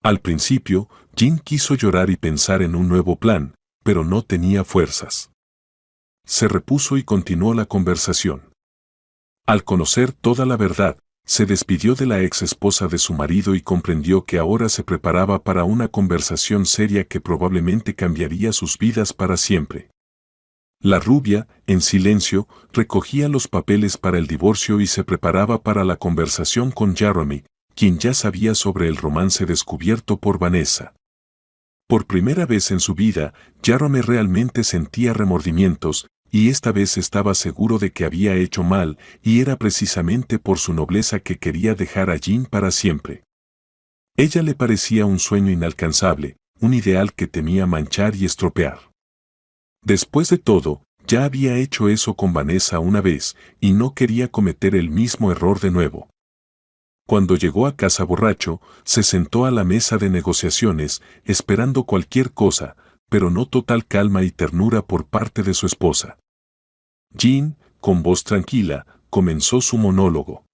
Al principio, Jean quiso llorar y pensar en un nuevo plan, pero no tenía fuerzas. Se repuso y continuó la conversación. Al conocer toda la verdad, se despidió de la ex esposa de su marido y comprendió que ahora se preparaba para una conversación seria que probablemente cambiaría sus vidas para siempre. La rubia, en silencio, recogía los papeles para el divorcio y se preparaba para la conversación con Jeremy, quien ya sabía sobre el romance descubierto por Vanessa. Por primera vez en su vida, Jeremy realmente sentía remordimientos, y esta vez estaba seguro de que había hecho mal, y era precisamente por su nobleza que quería dejar a Jean para siempre. Ella le parecía un sueño inalcanzable, un ideal que temía manchar y estropear. Después de todo, ya había hecho eso con Vanessa una vez, y no quería cometer el mismo error de nuevo. Cuando llegó a casa borracho, se sentó a la mesa de negociaciones, esperando cualquier cosa, pero no total calma y ternura por parte de su esposa. Jean, con voz tranquila, comenzó su monólogo.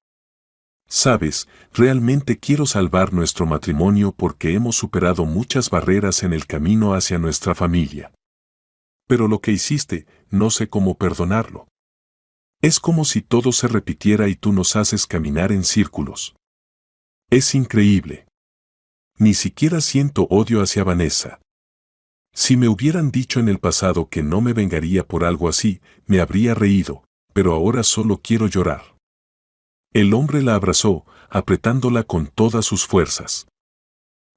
Sabes, realmente quiero salvar nuestro matrimonio porque hemos superado muchas barreras en el camino hacia nuestra familia. Pero lo que hiciste, no sé cómo perdonarlo. Es como si todo se repitiera y tú nos haces caminar en círculos. Es increíble. Ni siquiera siento odio hacia Vanessa. Si me hubieran dicho en el pasado que no me vengaría por algo así, me habría reído, pero ahora solo quiero llorar. El hombre la abrazó, apretándola con todas sus fuerzas.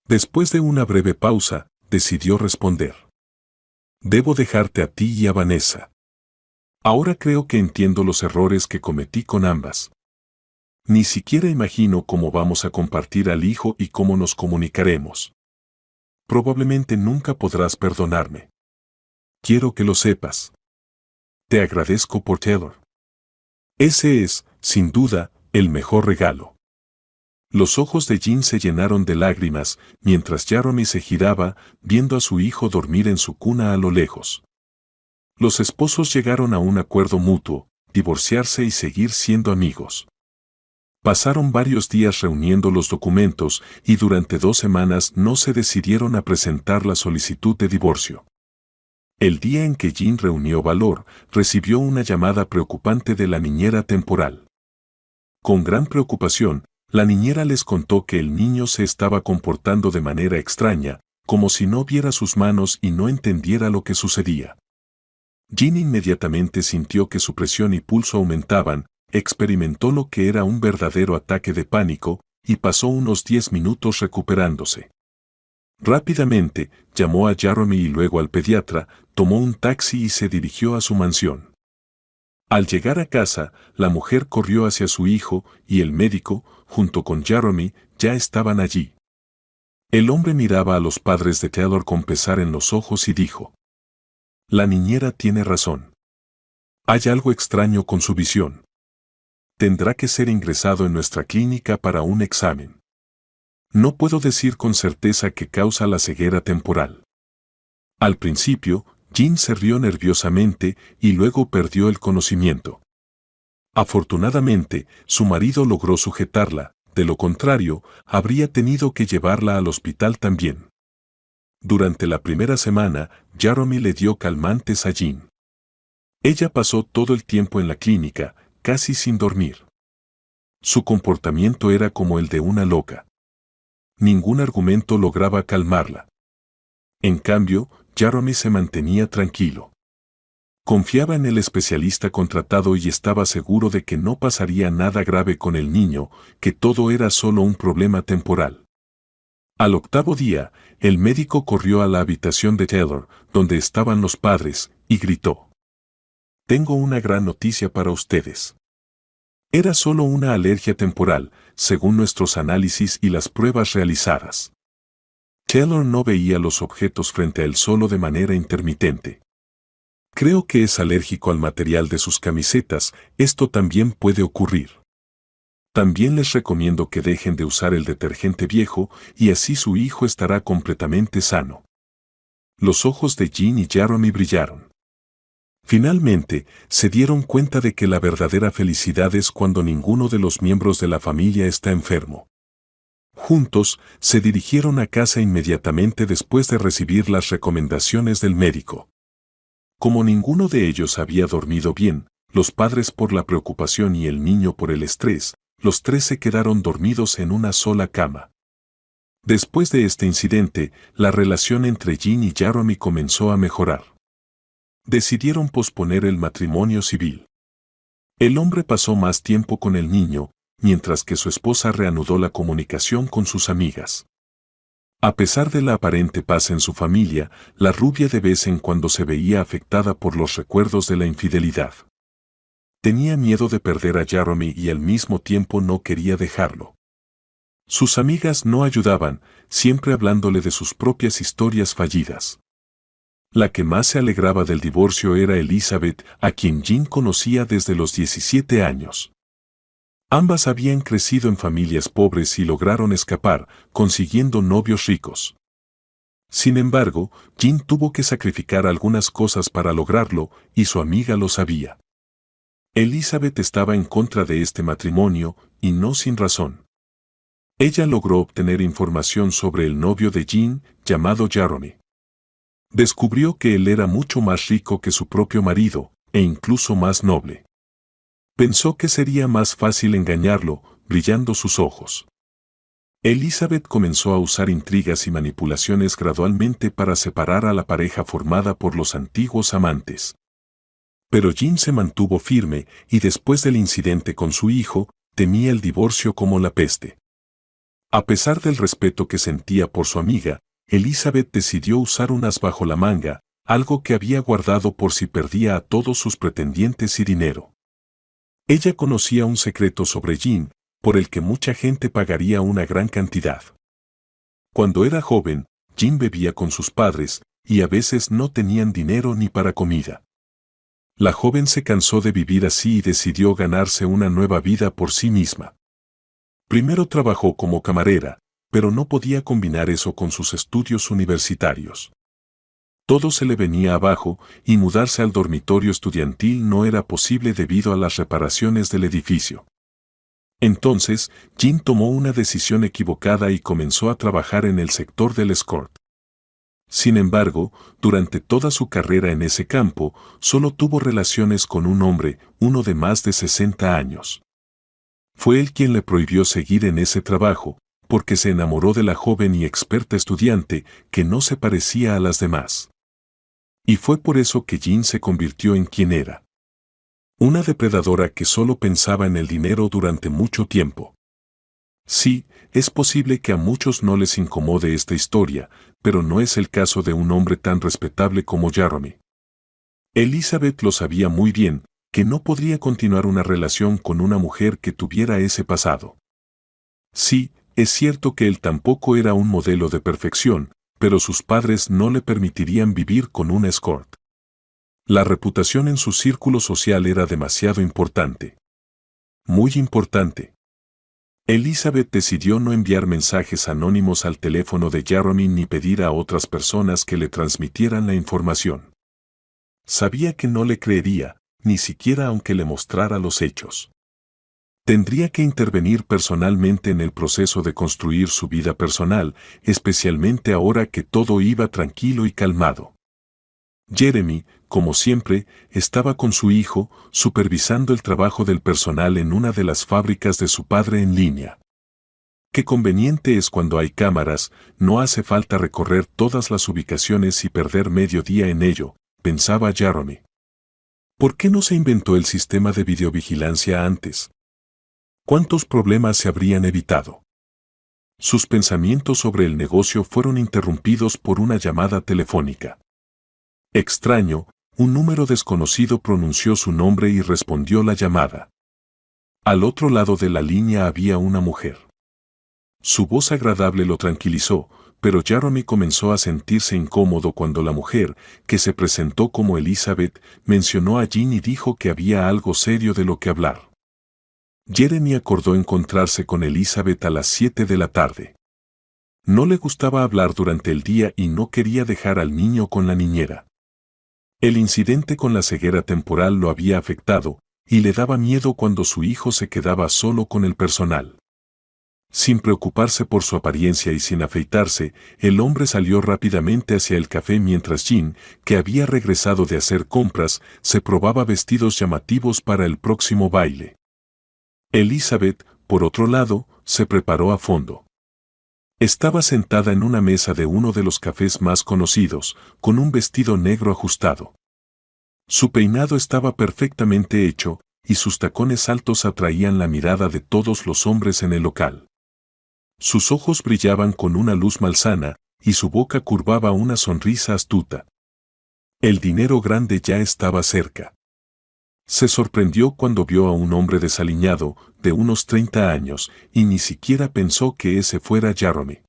Después de una breve pausa, decidió responder. Debo dejarte a ti y a Vanessa. Ahora creo que entiendo los errores que cometí con ambas. Ni siquiera imagino cómo vamos a compartir al hijo y cómo nos comunicaremos. Probablemente nunca podrás perdonarme. Quiero que lo sepas. Te agradezco por Taylor. Ese es, sin duda, el mejor regalo. Los ojos de Jean se llenaron de lágrimas, mientras Jeremy se giraba, viendo a su hijo dormir en su cuna a lo lejos. Los esposos llegaron a un acuerdo mutuo, divorciarse y seguir siendo amigos. Pasaron varios días reuniendo los documentos y durante 2 semanas no se decidieron a presentar la solicitud de divorcio. El día en que Jean reunió valor, recibió una llamada preocupante de la niñera temporal. Con gran preocupación, la niñera les contó que el niño se estaba comportando de manera extraña, como si no viera sus manos y no entendiera lo que sucedía. Jean inmediatamente sintió que su presión y pulso aumentaban, experimentó lo que era un verdadero ataque de pánico, y pasó unos 10 minutos recuperándose. Rápidamente, llamó a Jeremy y luego al pediatra, tomó un taxi y se dirigió a su mansión. Al llegar a casa, la mujer corrió hacia su hijo y el médico, junto con Jeremy, ya estaban allí. El hombre miraba a los padres de Taylor con pesar en los ojos y dijo: «La niñera tiene razón. Hay algo extraño con su visión. Tendrá que ser ingresado en nuestra clínica para un examen. No puedo decir con certeza qué causa la ceguera temporal». Al principio, Jean se rió nerviosamente y luego perdió el conocimiento. Afortunadamente, su marido logró sujetarla, de lo contrario, habría tenido que llevarla al hospital también. Durante la primera semana, Jeremy le dio calmantes a Jean. Ella pasó todo el tiempo en la clínica, casi sin dormir. Su comportamiento era como el de una loca. Ningún argumento lograba calmarla. En cambio, Jeremy se mantenía tranquilo. Confiaba en el especialista contratado y estaba seguro de que no pasaría nada grave con el niño, que todo era solo un problema temporal. Al 8º día, el médico corrió a la habitación de Taylor, donde estaban los padres, y gritó: «Tengo una gran noticia para ustedes. Era solo una alergia temporal, según nuestros análisis y las pruebas realizadas». Taylor no veía los objetos frente a él solo de manera intermitente. «Creo que es alérgico al material de sus camisetas, esto también puede ocurrir. También les recomiendo que dejen de usar el detergente viejo y así su hijo estará completamente sano». Los ojos de Jean y Jeremy brillaron. Finalmente, se dieron cuenta de que la verdadera felicidad es cuando ninguno de los miembros de la familia está enfermo. Juntos, se dirigieron a casa inmediatamente después de recibir las recomendaciones del médico. Como ninguno de ellos había dormido bien, los padres por la preocupación y el niño por el estrés, los 3 se quedaron dormidos en una sola cama. Después de este incidente, la relación entre Jean y Jeremy comenzó a mejorar. Decidieron posponer el matrimonio civil. El hombre pasó más tiempo con el niño, mientras que su esposa reanudó la comunicación con sus amigas. A pesar de la aparente paz en su familia, la rubia de vez en cuando se veía afectada por los recuerdos de la infidelidad. Tenía miedo de perder a Jeremy y al mismo tiempo no quería dejarlo. Sus amigas no ayudaban, siempre hablándole de sus propias historias fallidas. La que más se alegraba del divorcio era Elizabeth, a quien Jean conocía desde los 17 años. Ambas habían crecido en familias pobres y lograron escapar, consiguiendo novios ricos. Sin embargo, Jean tuvo que sacrificar algunas cosas para lograrlo, y su amiga lo sabía. Elizabeth estaba en contra de este matrimonio, y no sin razón. Ella logró obtener información sobre el novio de Jean, llamado Jeremy. Descubrió que él era mucho más rico que su propio marido, e incluso más noble. Pensó que sería más fácil engañarlo, brillando sus ojos. Elizabeth comenzó a usar intrigas y manipulaciones gradualmente para separar a la pareja formada por los antiguos amantes. Pero Jean se mantuvo firme y después del incidente con su hijo, temía el divorcio como la peste. A pesar del respeto que sentía por su amiga, Elizabeth decidió usar un as bajo la manga, algo que había guardado por si perdía a todos sus pretendientes y dinero. Ella conocía un secreto sobre Jean, por el que mucha gente pagaría una gran cantidad. Cuando era joven, Jean bebía con sus padres, y a veces no tenían dinero ni para comida. La joven se cansó de vivir así y decidió ganarse una nueva vida por sí misma. Primero trabajó como camarera, pero no podía combinar eso con sus estudios universitarios. Todo se le venía abajo y mudarse al dormitorio estudiantil no era posible debido a las reparaciones del edificio. Entonces, Jean tomó una decisión equivocada y comenzó a trabajar en el sector del escort. Sin embargo, durante toda su carrera en ese campo, solo tuvo relaciones con un hombre, uno de más de 60 años. Fue él quien le prohibió seguir en ese trabajo, porque se enamoró de la joven y experta estudiante que no se parecía a las demás. Y fue por eso que Jean se convirtió en quien era. Una depredadora que solo pensaba en el dinero durante mucho tiempo. Sí, es posible que a muchos no les incomode esta historia, pero no es el caso de un hombre tan respetable como Jeremy. Elizabeth lo sabía muy bien, que no podría continuar una relación con una mujer que tuviera ese pasado. Sí, es cierto que él tampoco era un modelo de perfección, pero sus padres no le permitirían vivir con un escort. La reputación en su círculo social era demasiado importante. Muy importante. Elizabeth decidió no enviar mensajes anónimos al teléfono de Jeremy ni pedir a otras personas que le transmitieran la información. Sabía que no le creería, ni siquiera aunque le mostrara los hechos. Tendría que intervenir personalmente en el proceso de construir su vida personal, especialmente ahora que todo iba tranquilo y calmado. Jeremy, como siempre, estaba con su hijo, supervisando el trabajo del personal en una de las fábricas de su padre en línea. Qué conveniente es cuando hay cámaras, no hace falta recorrer todas las ubicaciones y perder medio día en ello, pensaba Jeremy. ¿Por qué no se inventó el sistema de videovigilancia antes? ¿Cuántos problemas se habrían evitado? Sus pensamientos sobre el negocio fueron interrumpidos por una llamada telefónica. Extraño, un número desconocido pronunció su nombre y respondió la llamada. Al otro lado de la línea había una mujer. Su voz agradable lo tranquilizó, pero Jeremy comenzó a sentirse incómodo cuando la mujer, que se presentó como Elizabeth, mencionó a Jean y dijo que había algo serio de lo que hablar. Jeremy acordó encontrarse con Elizabeth a las 7 de la tarde. No le gustaba hablar durante el día y no quería dejar al niño con la niñera. El incidente con la ceguera temporal lo había afectado, y le daba miedo cuando su hijo se quedaba solo con el personal. Sin preocuparse por su apariencia y sin afeitarse, el hombre salió rápidamente hacia el café mientras Jean, que había regresado de hacer compras, se probaba vestidos llamativos para el próximo baile. Elizabeth, por otro lado, se preparó a fondo. Estaba sentada en una mesa de uno de los cafés más conocidos, con un vestido negro ajustado. Su peinado estaba perfectamente hecho, y sus tacones altos atraían la mirada de todos los hombres en el local. Sus ojos brillaban con una luz malsana, y su boca curvaba una sonrisa astuta. El dinero grande ya estaba cerca. Se sorprendió cuando vio a un hombre desaliñado, de unos 30 años, y ni siquiera pensó que ese fuera Jeremy.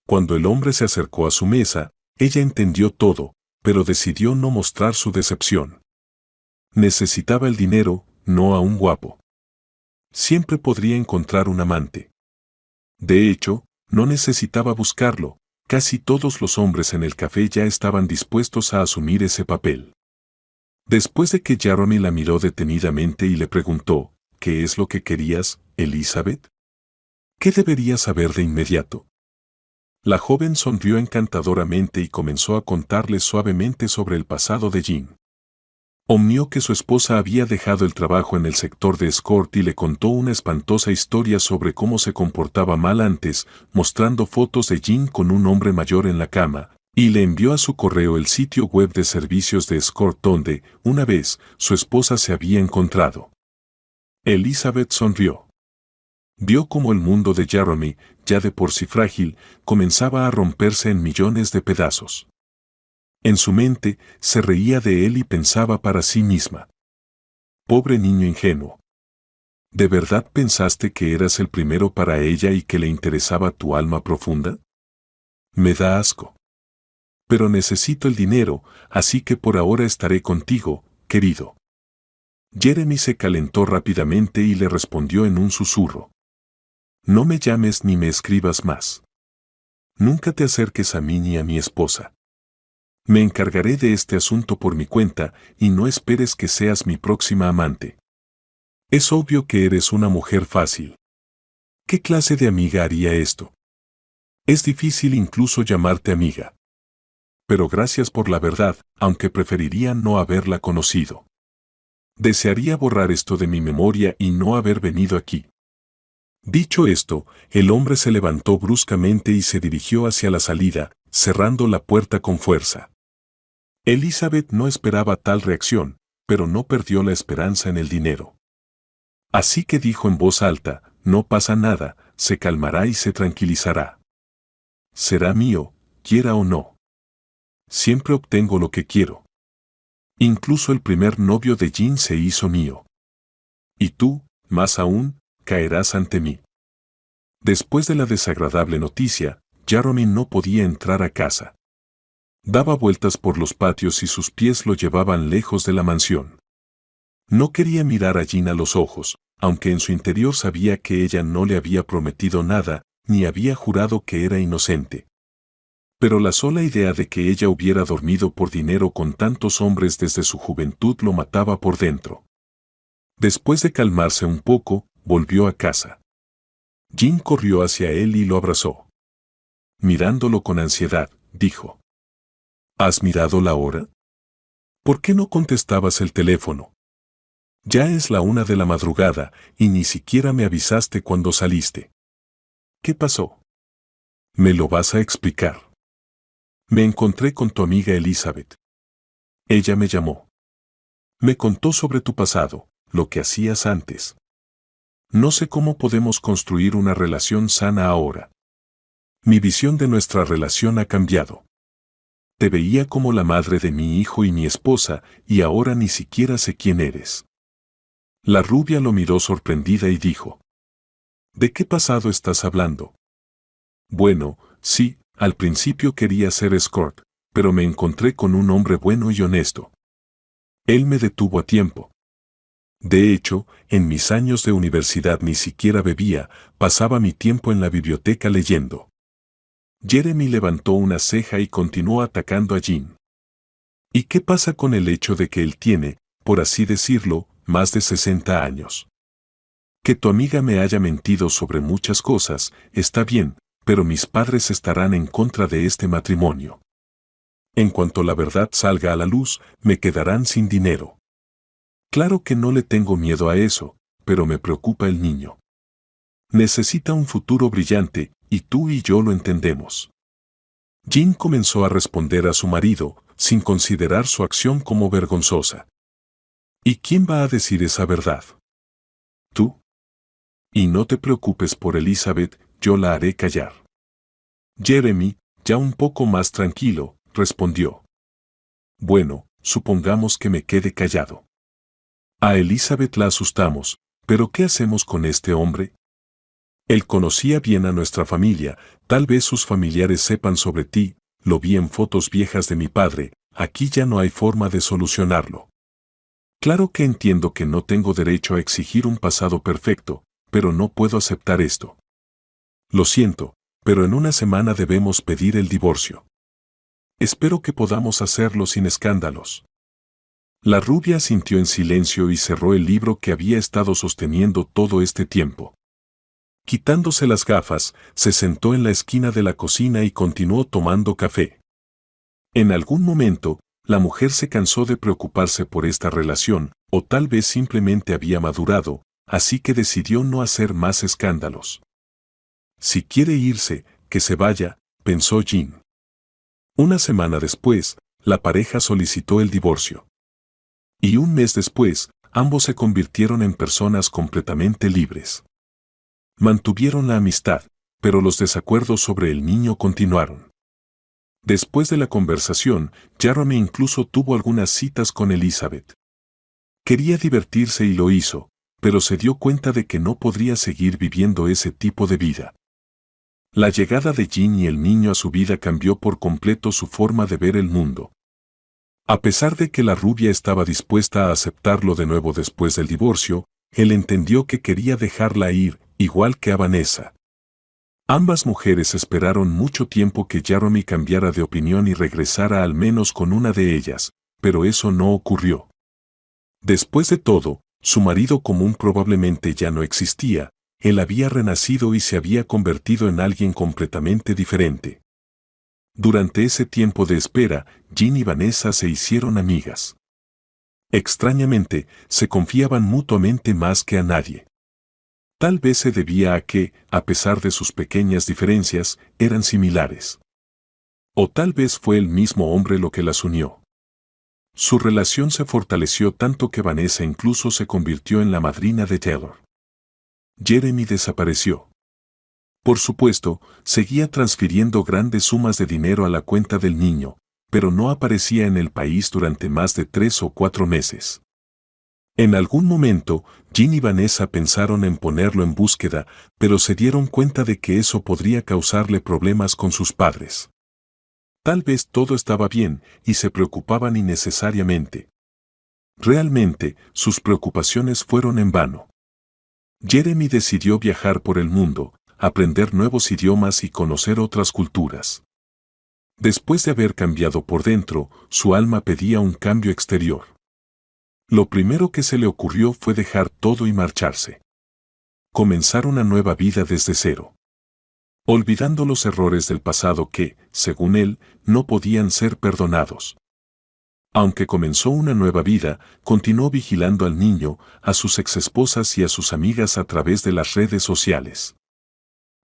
Cuando el hombre se acercó a su mesa, ella entendió todo, pero decidió no mostrar su decepción. Necesitaba el dinero, no a un guapo. Siempre podría encontrar un amante. De hecho, no necesitaba buscarlo, casi todos los hombres en el café ya estaban dispuestos a asumir ese papel. Después de que Jeremy la miró detenidamente y le preguntó, ¿qué es lo que querías, Elizabeth? ¿Qué debería saber de inmediato? La joven sonrió encantadoramente y comenzó a contarle suavemente sobre el pasado de Jean. Omnió que su esposa había dejado el trabajo en el sector de escort y le contó una espantosa historia sobre cómo se comportaba mal antes, mostrando fotos de Jean con un hombre mayor en la cama, y le envió a su correo el sitio web de servicios de escort donde, una vez, su esposa se había encontrado. Elizabeth sonrió. Vio cómo el mundo de Jeremy, ya de por sí frágil, comenzaba a romperse en millones de pedazos. En su mente, se reía de él y pensaba para sí misma. Pobre niño ingenuo. ¿De verdad pensaste que eras el primero para ella y que le interesaba tu alma profunda? Me da asco. Pero necesito el dinero, así que por ahora estaré contigo, querido. Jeremy se calentó rápidamente y le respondió en un susurro. No me llames ni me escribas más. Nunca te acerques a mí ni a mi esposa. Me encargaré de este asunto por mi cuenta y no esperes que seas mi próxima amante. Es obvio que eres una mujer fácil. ¿Qué clase de amiga haría esto? Es difícil incluso llamarte amiga. Pero gracias por la verdad, aunque preferiría no haberla conocido. Desearía borrar esto de mi memoria y no haber venido aquí. Dicho esto, el hombre se levantó bruscamente y se dirigió hacia la salida, cerrando la puerta con fuerza. Elizabeth no esperaba tal reacción, pero no perdió la esperanza en el dinero. Así que dijo en voz alta, no pasa nada, se calmará y se tranquilizará. Será mío, quiera o no. Siempre obtengo lo que quiero. Incluso el primer novio de Jean se hizo mío. Y tú, más aún, caerás ante mí. Después de la desagradable noticia, Jeremy no podía entrar a casa. Daba vueltas por los patios y sus pies lo llevaban lejos de la mansión. No quería mirar a Jean a los ojos, aunque en su interior sabía que ella no le había prometido nada, ni había jurado que era inocente. Pero la sola idea de que ella hubiera dormido por dinero con tantos hombres desde su juventud lo mataba por dentro. Después de calmarse un poco, volvió a casa. Jean corrió hacia él y lo abrazó. Mirándolo con ansiedad, dijo: ¿Has mirado la hora? ¿Por qué no contestabas el teléfono? Ya es la 1 de la madrugada y ni siquiera me avisaste cuando saliste. ¿Qué pasó? ¿Me lo vas a explicar? Me encontré con tu amiga Elizabeth. Ella me llamó. Me contó sobre tu pasado, lo que hacías antes. No sé cómo podemos construir una relación sana ahora. Mi visión de nuestra relación ha cambiado. Te veía como la madre de mi hijo y mi esposa, y ahora ni siquiera sé quién eres. La rubia lo miró sorprendida y dijo: ¿De qué pasado estás hablando? Bueno, sí, al principio quería ser escort, pero me encontré con un hombre bueno y honesto. Él me detuvo a tiempo. De hecho, en mis años de universidad ni siquiera bebía, pasaba mi tiempo en la biblioteca leyendo. Jeremy levantó una ceja y continuó atacando a Jean. ¿Y qué pasa con el hecho de que él tiene, por así decirlo, más de 60 años? Que tu amiga me haya mentido sobre muchas cosas, está bien, pero mis padres estarán en contra de este matrimonio. En cuanto la verdad salga a la luz, me quedarán sin dinero. Claro que no le tengo miedo a eso, pero me preocupa el niño. Necesita un futuro brillante, y tú y yo lo entendemos. Jean comenzó a responder a su marido, sin considerar su acción como vergonzosa. ¿Y quién va a decir esa verdad? ¿Tú? Y no te preocupes por Elizabeth, yo la haré callar. Jeremy, ya un poco más tranquilo, respondió. Bueno, supongamos que me quede callado. A Elizabeth la asustamos, pero ¿qué hacemos con este hombre? Él conocía bien a nuestra familia, tal vez sus familiares sepan sobre ti, lo vi en fotos viejas de mi padre, aquí ya no hay forma de solucionarlo. Claro que entiendo que no tengo derecho a exigir un pasado perfecto, pero no puedo aceptar esto. Lo siento, pero en una semana debemos pedir el divorcio. Espero que podamos hacerlo sin escándalos. La rubia asintió en silencio y cerró el libro que había estado sosteniendo todo este tiempo. Quitándose las gafas, se sentó en la esquina de la cocina y continuó tomando café. En algún momento, la mujer se cansó de preocuparse por esta relación, o tal vez simplemente había madurado, así que decidió no hacer más escándalos. Si quiere irse, que se vaya, pensó Jean. Una semana después, la pareja solicitó el divorcio. Y un mes después, ambos se convirtieron en personas completamente libres. Mantuvieron la amistad, pero los desacuerdos sobre el niño continuaron. Después de la conversación, Jeremy incluso tuvo algunas citas con Elizabeth. Quería divertirse y lo hizo, pero se dio cuenta de que no podría seguir viviendo ese tipo de vida. La llegada de Jin y el niño a su vida cambió por completo su forma de ver el mundo. A pesar de que la rubia estaba dispuesta a aceptarlo de nuevo después del divorcio, él entendió que quería dejarla ir, igual que a Vanessa. Ambas mujeres esperaron mucho tiempo que Jeremy cambiara de opinión y regresara al menos con una de ellas, pero eso no ocurrió. Después de todo, su marido común probablemente ya no existía, él había renacido y se había convertido en alguien completamente diferente. Durante ese tiempo de espera, Jin y Vanessa se hicieron amigas. Extrañamente, se confiaban mutuamente más que a nadie. Tal vez se debía a que, a pesar de sus pequeñas diferencias, eran similares. O tal vez fue el mismo hombre lo que las unió. Su relación se fortaleció tanto que Vanessa incluso se convirtió en la madrina de Taylor. Jeremy desapareció. Por supuesto, seguía transfiriendo grandes sumas de dinero a la cuenta del niño, pero no aparecía en el país durante más de 3 o 4 meses. En algún momento, Jin y Vanessa pensaron en ponerlo en búsqueda, pero se dieron cuenta de que eso podría causarle problemas con sus padres. Tal vez todo estaba bien y se preocupaban innecesariamente. Realmente, sus preocupaciones fueron en vano. Jeremy decidió viajar por el mundo, aprender nuevos idiomas y conocer otras culturas. Después de haber cambiado por dentro, su alma pedía un cambio exterior. Lo primero que se le ocurrió fue dejar todo y marcharse. Comenzar una nueva vida desde cero. Olvidando los errores del pasado que, según él, no podían ser perdonados. Aunque comenzó una nueva vida, continuó vigilando al niño, a sus exesposas y a sus amigas a través de las redes sociales.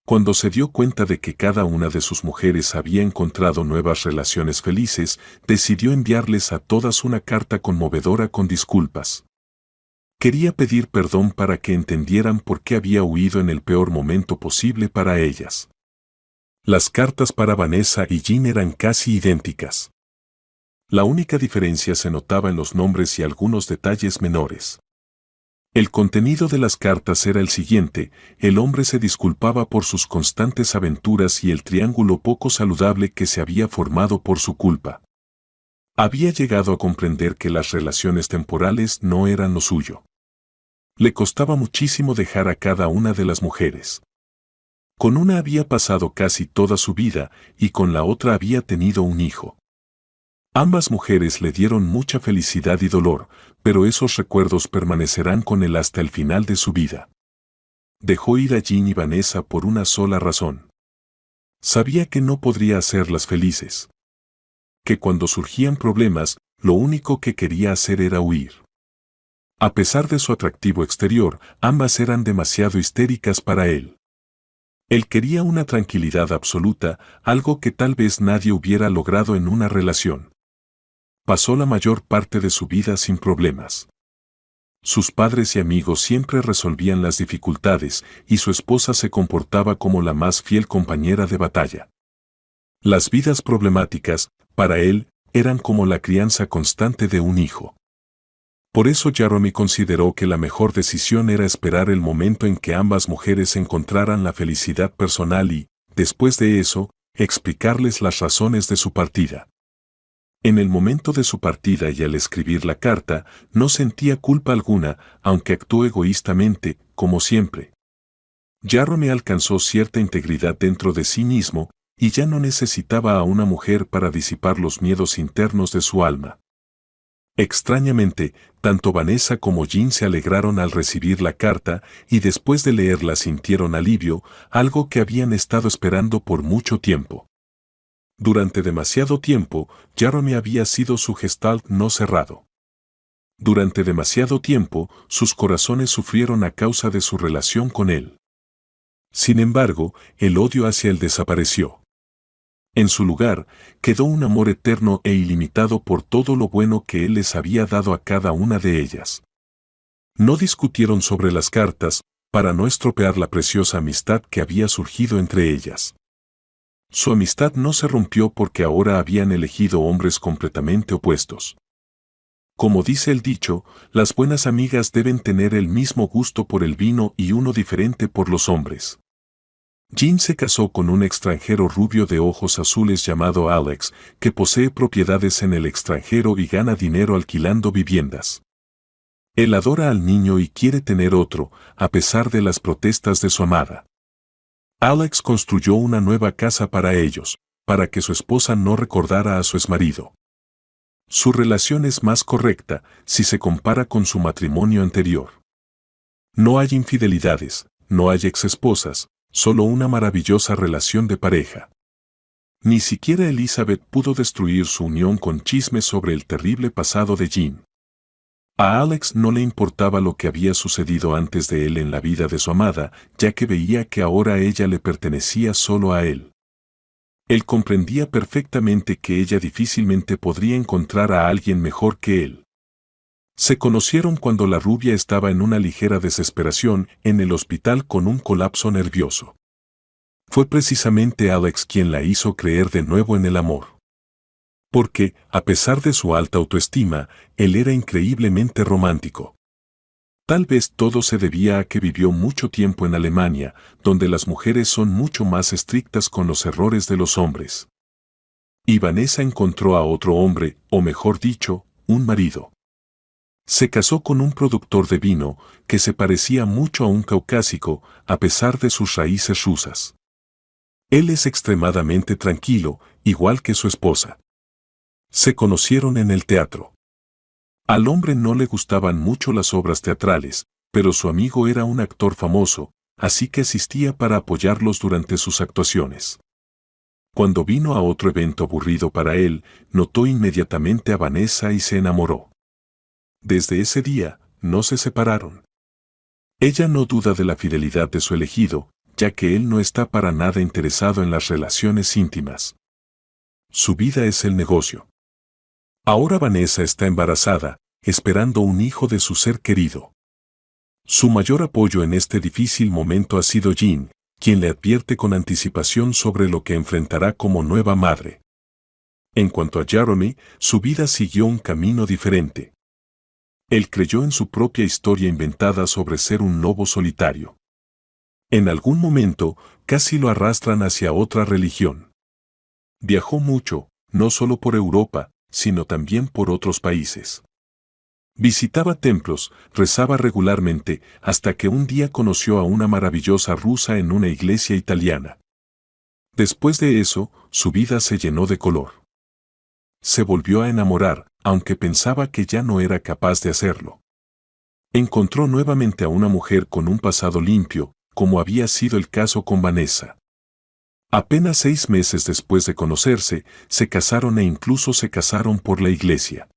Cuando se dio cuenta de que cada una de sus mujeres había encontrado nuevas relaciones felices, decidió enviarles a todas una carta conmovedora con disculpas. Quería pedir perdón para que entendieran por qué había huido en el peor momento posible para ellas. Las cartas para Vanessa y Jin eran casi idénticas. La única diferencia se notaba en los nombres y algunos detalles menores. El contenido de las cartas era el siguiente: el hombre se disculpaba por sus constantes aventuras y el triángulo poco saludable que se había formado por su culpa. Había llegado a comprender que las relaciones temporales no eran lo suyo. Le costaba muchísimo dejar a cada una de las mujeres. Con una había pasado casi toda su vida y con la otra había tenido un hijo. Ambas mujeres le dieron mucha felicidad y dolor, pero esos recuerdos permanecerán con él hasta el final de su vida. Dejó ir a Jin y Vanessa por una sola razón. Sabía que no podría hacerlas felices. Que cuando surgían problemas, lo único que quería hacer era huir. A pesar de su atractivo exterior, ambas eran demasiado histéricas para él. Él quería una tranquilidad absoluta, algo que tal vez nadie hubiera logrado en una relación. Pasó la mayor parte de su vida sin problemas. Sus padres y amigos siempre resolvían las dificultades y su esposa se comportaba como la más fiel compañera de batalla. Las vidas problemáticas, para él, eran como la crianza constante de un hijo. Por eso Jeremy consideró que la mejor decisión era esperar el momento en que ambas mujeres encontraran la felicidad personal y, después de eso, explicarles las razones de su partida. En el momento de su partida y al escribir la carta, no sentía culpa alguna, aunque actuó egoístamente, como siempre. Jeremy alcanzó cierta integridad dentro de sí mismo, y ya no necesitaba a una mujer para disipar los miedos internos de su alma. Extrañamente, tanto Vanessa como Jin se alegraron al recibir la carta y después de leerla sintieron alivio, algo que habían estado esperando por mucho tiempo. Durante demasiado tiempo, Jeremy había sido su gestalt no cerrado. Durante demasiado tiempo, sus corazones sufrieron a causa de su relación con él. Sin embargo, el odio hacia él desapareció. En su lugar, quedó un amor eterno e ilimitado por todo lo bueno que él les había dado a cada una de ellas. No discutieron sobre las cartas, para no estropear la preciosa amistad que había surgido entre ellas. Su amistad no se rompió porque ahora habían elegido hombres completamente opuestos. Como dice el dicho, las buenas amigas deben tener el mismo gusto por el vino y uno diferente por los hombres. Jean se casó con un extranjero rubio de ojos azules llamado Alex, que posee propiedades en el extranjero y gana dinero alquilando viviendas. Él adora al niño y quiere tener otro, a pesar de las protestas de su amada. Alex construyó una nueva casa para ellos, para que su esposa no recordara a su exmarido. Su relación es más correcta si se compara con su matrimonio anterior. No hay infidelidades, no hay exesposas, solo una maravillosa relación de pareja. Ni siquiera Elizabeth pudo destruir su unión con chismes sobre el terrible pasado de Jean. A Alex no le importaba lo que había sucedido antes de él en la vida de su amada, ya que veía que ahora ella le pertenecía solo a él. Él comprendía perfectamente que ella difícilmente podría encontrar a alguien mejor que él. Se conocieron cuando la rubia estaba en una ligera desesperación en el hospital con un colapso nervioso. Fue precisamente Alex quien la hizo creer de nuevo en el amor. Porque, a pesar de su alta autoestima, él era increíblemente romántico. Tal vez todo se debía a que vivió mucho tiempo en Alemania, donde las mujeres son mucho más estrictas con los errores de los hombres. Y Vanessa encontró a otro hombre, o mejor dicho, un marido. Se casó con un productor de vino, que se parecía mucho a un caucásico, a pesar de sus raíces rusas. Él es extremadamente tranquilo, igual que su esposa. Se conocieron en el teatro. Al hombre no le gustaban mucho las obras teatrales, pero su amigo era un actor famoso, así que asistía para apoyarlos durante sus actuaciones. Cuando vino a otro evento aburrido para él, notó inmediatamente a Vanessa y se enamoró. Desde ese día, no se separaron. Ella no duda de la fidelidad de su elegido, ya que él no está para nada interesado en las relaciones íntimas. Su vida es el negocio. Ahora Vanessa está embarazada, esperando un hijo de su ser querido. Su mayor apoyo en este difícil momento ha sido Jean, quien le advierte con anticipación sobre lo que enfrentará como nueva madre. En cuanto a Jeremy, su vida siguió un camino diferente. Él creyó en su propia historia inventada sobre ser un lobo solitario. En algún momento, casi lo arrastran hacia otra religión. Viajó mucho, no solo por Europa, sino también por otros países. Visitaba templos, rezaba regularmente, hasta que un día conoció a una maravillosa rusa en una iglesia italiana. Después de eso, su vida se llenó de color. Se volvió a enamorar, aunque pensaba que ya no era capaz de hacerlo. Encontró nuevamente a una mujer con un pasado limpio, como había sido el caso con Vanessa. Apenas 6 meses después de conocerse, se casaron e incluso se casaron por la iglesia.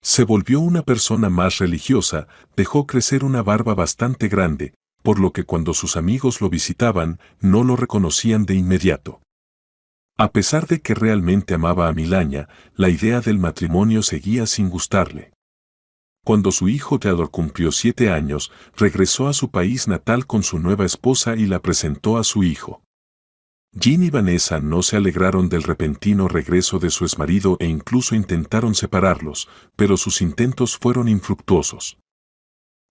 Se volvió una persona más religiosa, dejó crecer una barba bastante grande, por lo que cuando sus amigos lo visitaban, no lo reconocían de inmediato. A pesar de que realmente amaba a Milania, la idea del matrimonio seguía sin gustarle. Cuando su hijo Theodor cumplió 7 años, regresó a su país natal con su nueva esposa y la presentó a su hijo. Jean y Vanessa no se alegraron del repentino regreso de su exmarido e incluso intentaron separarlos, pero sus intentos fueron infructuosos.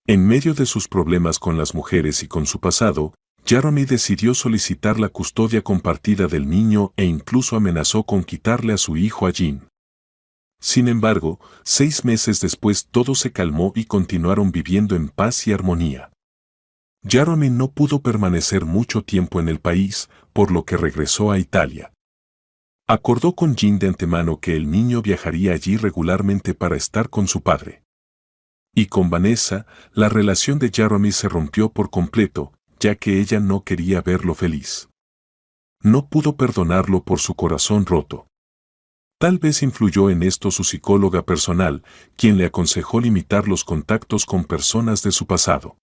En medio de sus problemas con las mujeres y con su pasado, Jeremy decidió solicitar la custodia compartida del niño e incluso amenazó con quitarle a su hijo a Jean. Sin embargo, 6 meses después todo se calmó y continuaron viviendo en paz y armonía. Jeremy no pudo permanecer mucho tiempo en el país, por lo que regresó a Italia. Acordó con Jean de antemano que el niño viajaría allí regularmente para estar con su padre. Y con Vanessa, la relación de Jeremy se rompió por completo, ya que ella no quería verlo feliz. No pudo perdonarlo por su corazón roto. Tal vez influyó en esto su psicóloga personal, quien le aconsejó limitar los contactos con personas de su pasado.